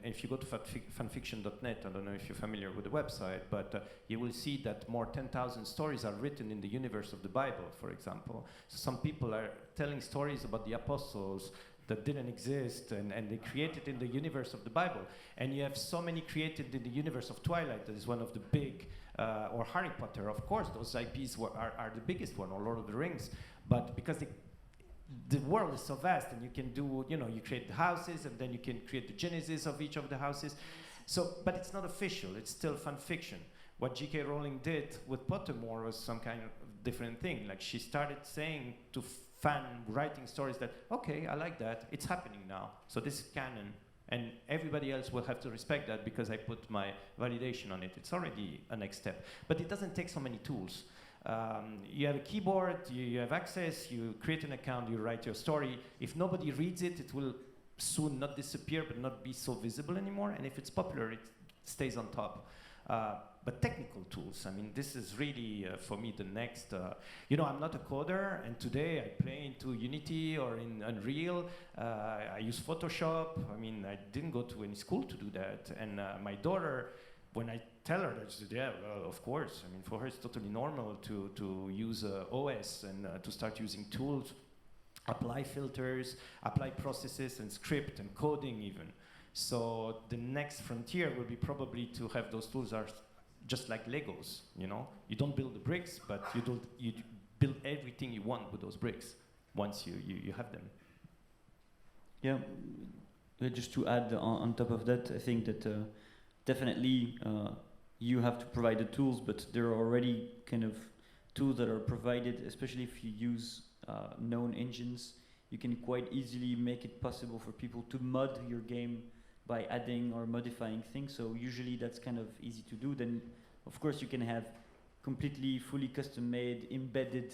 if you go to fanfiction.net, I don't know if you're familiar with the website, but you will see that more 10,000 stories are written in the universe of the Bible, for example. So some people are telling stories about the apostles that didn't exist, and they created in the universe of the Bible. And you have so many created in the universe of Twilight, that is one of the big, or Harry Potter, of course, those IPs are the biggest one, or Lord of the Rings, but because the world is so vast, and you can do, you create the houses, and then you can create the genesis of each of the houses. So, but it's not official, it's still fan fiction. What J.K. Rowling did with Pottermore was some kind of different thing. Like she started saying to fan writing stories that, okay, I like that, it's happening now, so this is canon, and everybody else will have to respect that because I put my validation on it. It's already a next step. But it doesn't take so many tools. You have a keyboard, you have access, you create an account, you write your story. If nobody reads it, it will soon not disappear but not be so visible anymore, and if it's popular, it stays on top. But technical tools, I mean, this is really, for me, the next, you know, I'm not a coder, and today I play into Unity or in Unreal. I use Photoshop. I mean, I didn't go to any school to do that. And my daughter, when I tell her that, she said, yeah, well, of course. I mean, for her, it's totally normal to use OS and to start using tools, apply filters, apply processes and script and coding even. So the next frontier will be probably to have those tools are just like Legos, you know? You don't build the bricks, but you build everything you want with those bricks once you have them. Yeah, just to add on top of that, I think that definitely you have to provide the tools, but there are already kind of tools that are provided, especially if you use known engines. You can quite easily make it possible for people to mod your game by adding or modifying things. So usually that's kind of easy to do. Then of course you can have completely fully custom made embedded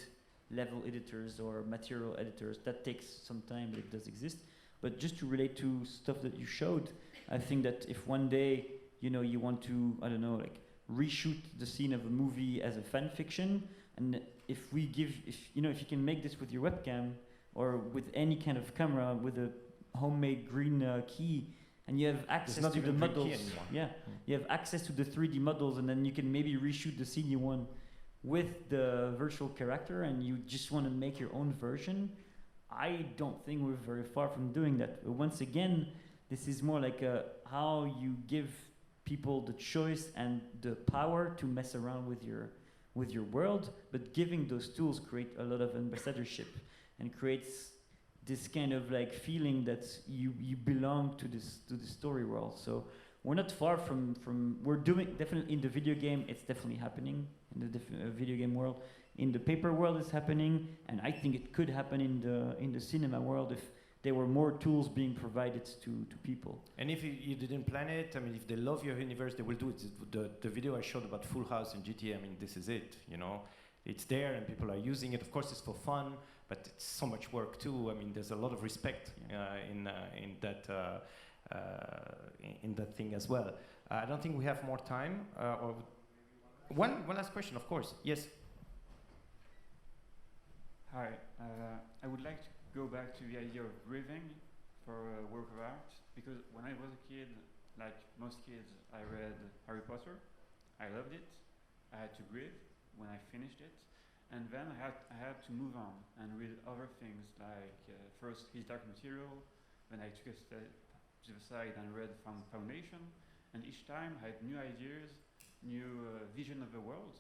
level editors or material editors. That takes some time, but it does exist. But just to relate to stuff that you showed, I think that if one day, you know, you want to, I don't know, like reshoot the scene of a movie as a fan fiction, and if you can make this with your webcam or with any kind of camera with a homemade green key, and you have access to the models. Yeah, you have access to the 3D models, and then you can maybe reshoot the scene you want with the virtual character, and you just want to make your own version. I don't think we're very far from doing that. But once again, this is more like how you give people the choice and the power to mess around with your world, but giving those tools create a lot of ambassadorship and creates this kind of like feeling that you belong to this story world. So we're not far from we're doing definitely in the video game. It's definitely happening in the video game world. In the paper world, it's happening, and I think it could happen in the cinema world if there were more tools being provided to people. And if you didn't plan it, I mean, if they love your universe, they will do it. The video I showed about Full House in GTA, I mean, this is it, you know. It's there and people are using it. Of course, it's for fun, but it's so much work too. I mean, there's a lot of respect in that thing as well. I don't think we have more time. Or one last question, of course. Yes. Hi. I would like to go back to the idea of breathing for a work of art, because when I was a kid, like most kids, I read Harry Potter. I loved it. I had to breathe when I finished it, and then I had to move on and read other things, like first His Dark Material, then I took a step to the side and read Foundation, and each time I had new ideas, new vision of the world.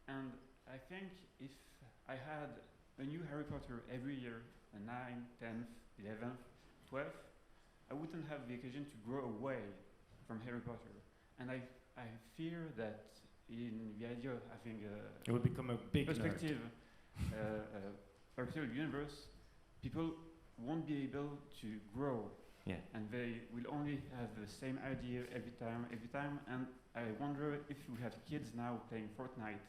And I think if I had a new Harry Potter every year, a 9th, 10th, 11th, 12th, I wouldn't have the occasion to grow away from Harry Potter. And I fear that in the idea of having it would become a big perspective, perspective universe, people won't be able to grow. Yeah. And they will only have the same idea every time. And I wonder if we have kids now playing Fortnite,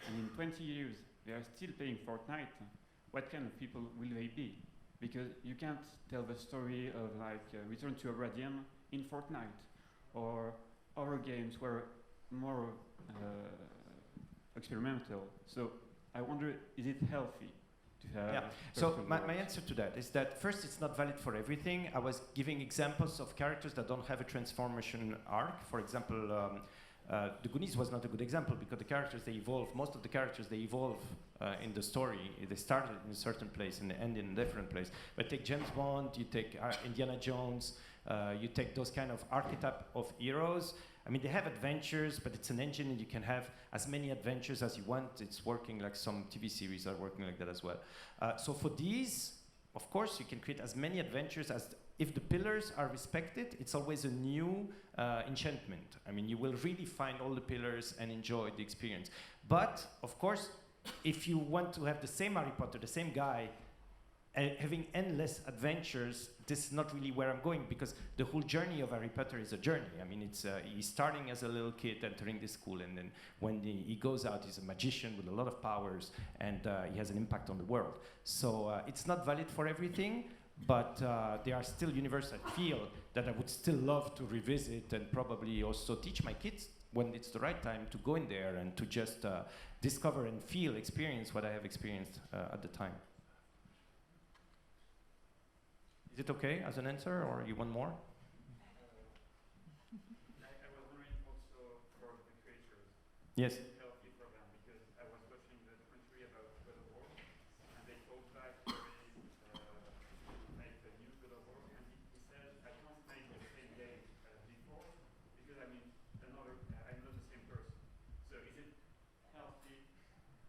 and in 20 years they are still playing Fortnite, what kind of people will they be? Because you can't tell the story of like Return to Oblivion in Fortnite, or other games were more experimental. So I wonder, is it healthy to have? Yeah. So my answer to that is that first, it's not valid for everything. I was giving examples of characters that don't have a transformation arc. For example, the Goonies was not a good example because the characters, they evolve. Most of the characters, they evolve in the story. They started in a certain place and they end in a different place. But take James Bond, you take Indiana Jones, you take those kind of archetype of heroes. I mean, they have adventures, but it's an engine and you can have as many adventures as you want. It's working like some TV series are working like that as well. So for these, of course, you can create as many adventures as if the pillars are respected, it's always a new enchantment. I mean, you will really find all the pillars and enjoy the experience. But, of course, if you want to have the same Harry Potter, the same guy, having endless adventures, this is not really where I'm going, because the whole journey of Harry Potter is a journey. I mean, it's he's starting as a little kid entering this school, and then when he goes out, he's a magician with a lot of powers, and he has an impact on the world. So it's not valid for everything, but there are still universes I feel that I would still love to revisit, and probably also teach my kids when it's the right time to go in there and to just discover and feel, experience what I have experienced at the time. Is it okay as an answer, or you want more? I was wondering also for the creators. Yes. Is it healthy for them? Because I was watching the documentary about God of War, and they told back make a new God of War, and he said, I can't make the same game before, because I'm not the same person. So is it healthy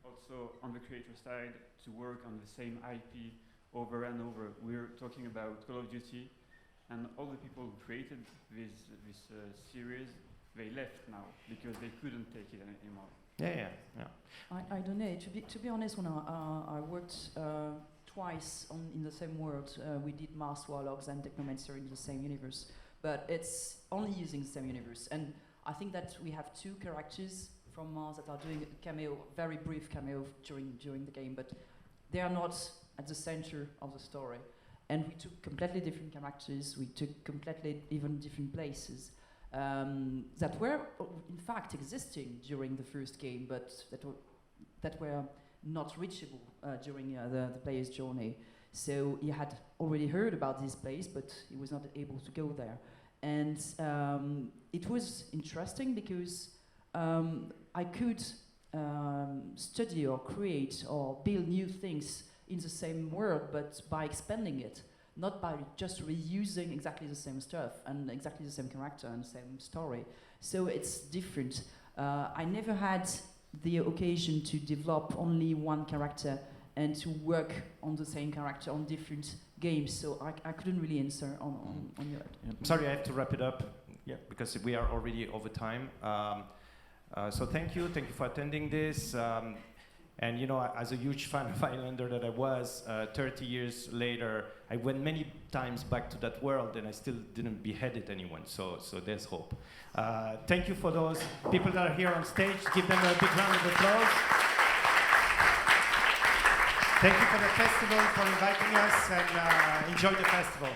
also on the creator side to work on the same IP over and over? We're talking about Call of Duty, and all the people who created this series, they left now because they couldn't take it anymore. Yeah. I don't know. To be honest, when I worked twice in the same world, we did Mars Warlocks and Technomancer in the same universe, but it's only using the same universe. And I think that we have two characters from Mars that are doing a cameo, very brief cameo during the game, but they are not at the center of the story. And we took completely different characters, we took completely even different places that were in fact existing during the first game, but that were not reachable during the player's journey. So he had already heard about this place, but he was not able to go there. And it was interesting because I could study or create or build new things in the same world, but by expanding it, not by just reusing exactly the same stuff and exactly the same character and same story. So it's different. I never had the occasion to develop only one character and to work on the same character on different games, so I couldn't really answer on your... I'm sorry, I have to wrap it up, because we are already over time. So thank you for attending this. And you know, as a huge fan of Highlander that I was, 30 years later, I went many times back to that world and I still didn't beheaded anyone, so there's hope. Thank you for those people that are here on stage. Give them a big round of applause. Thank you for the festival, for inviting us, and enjoy the festival.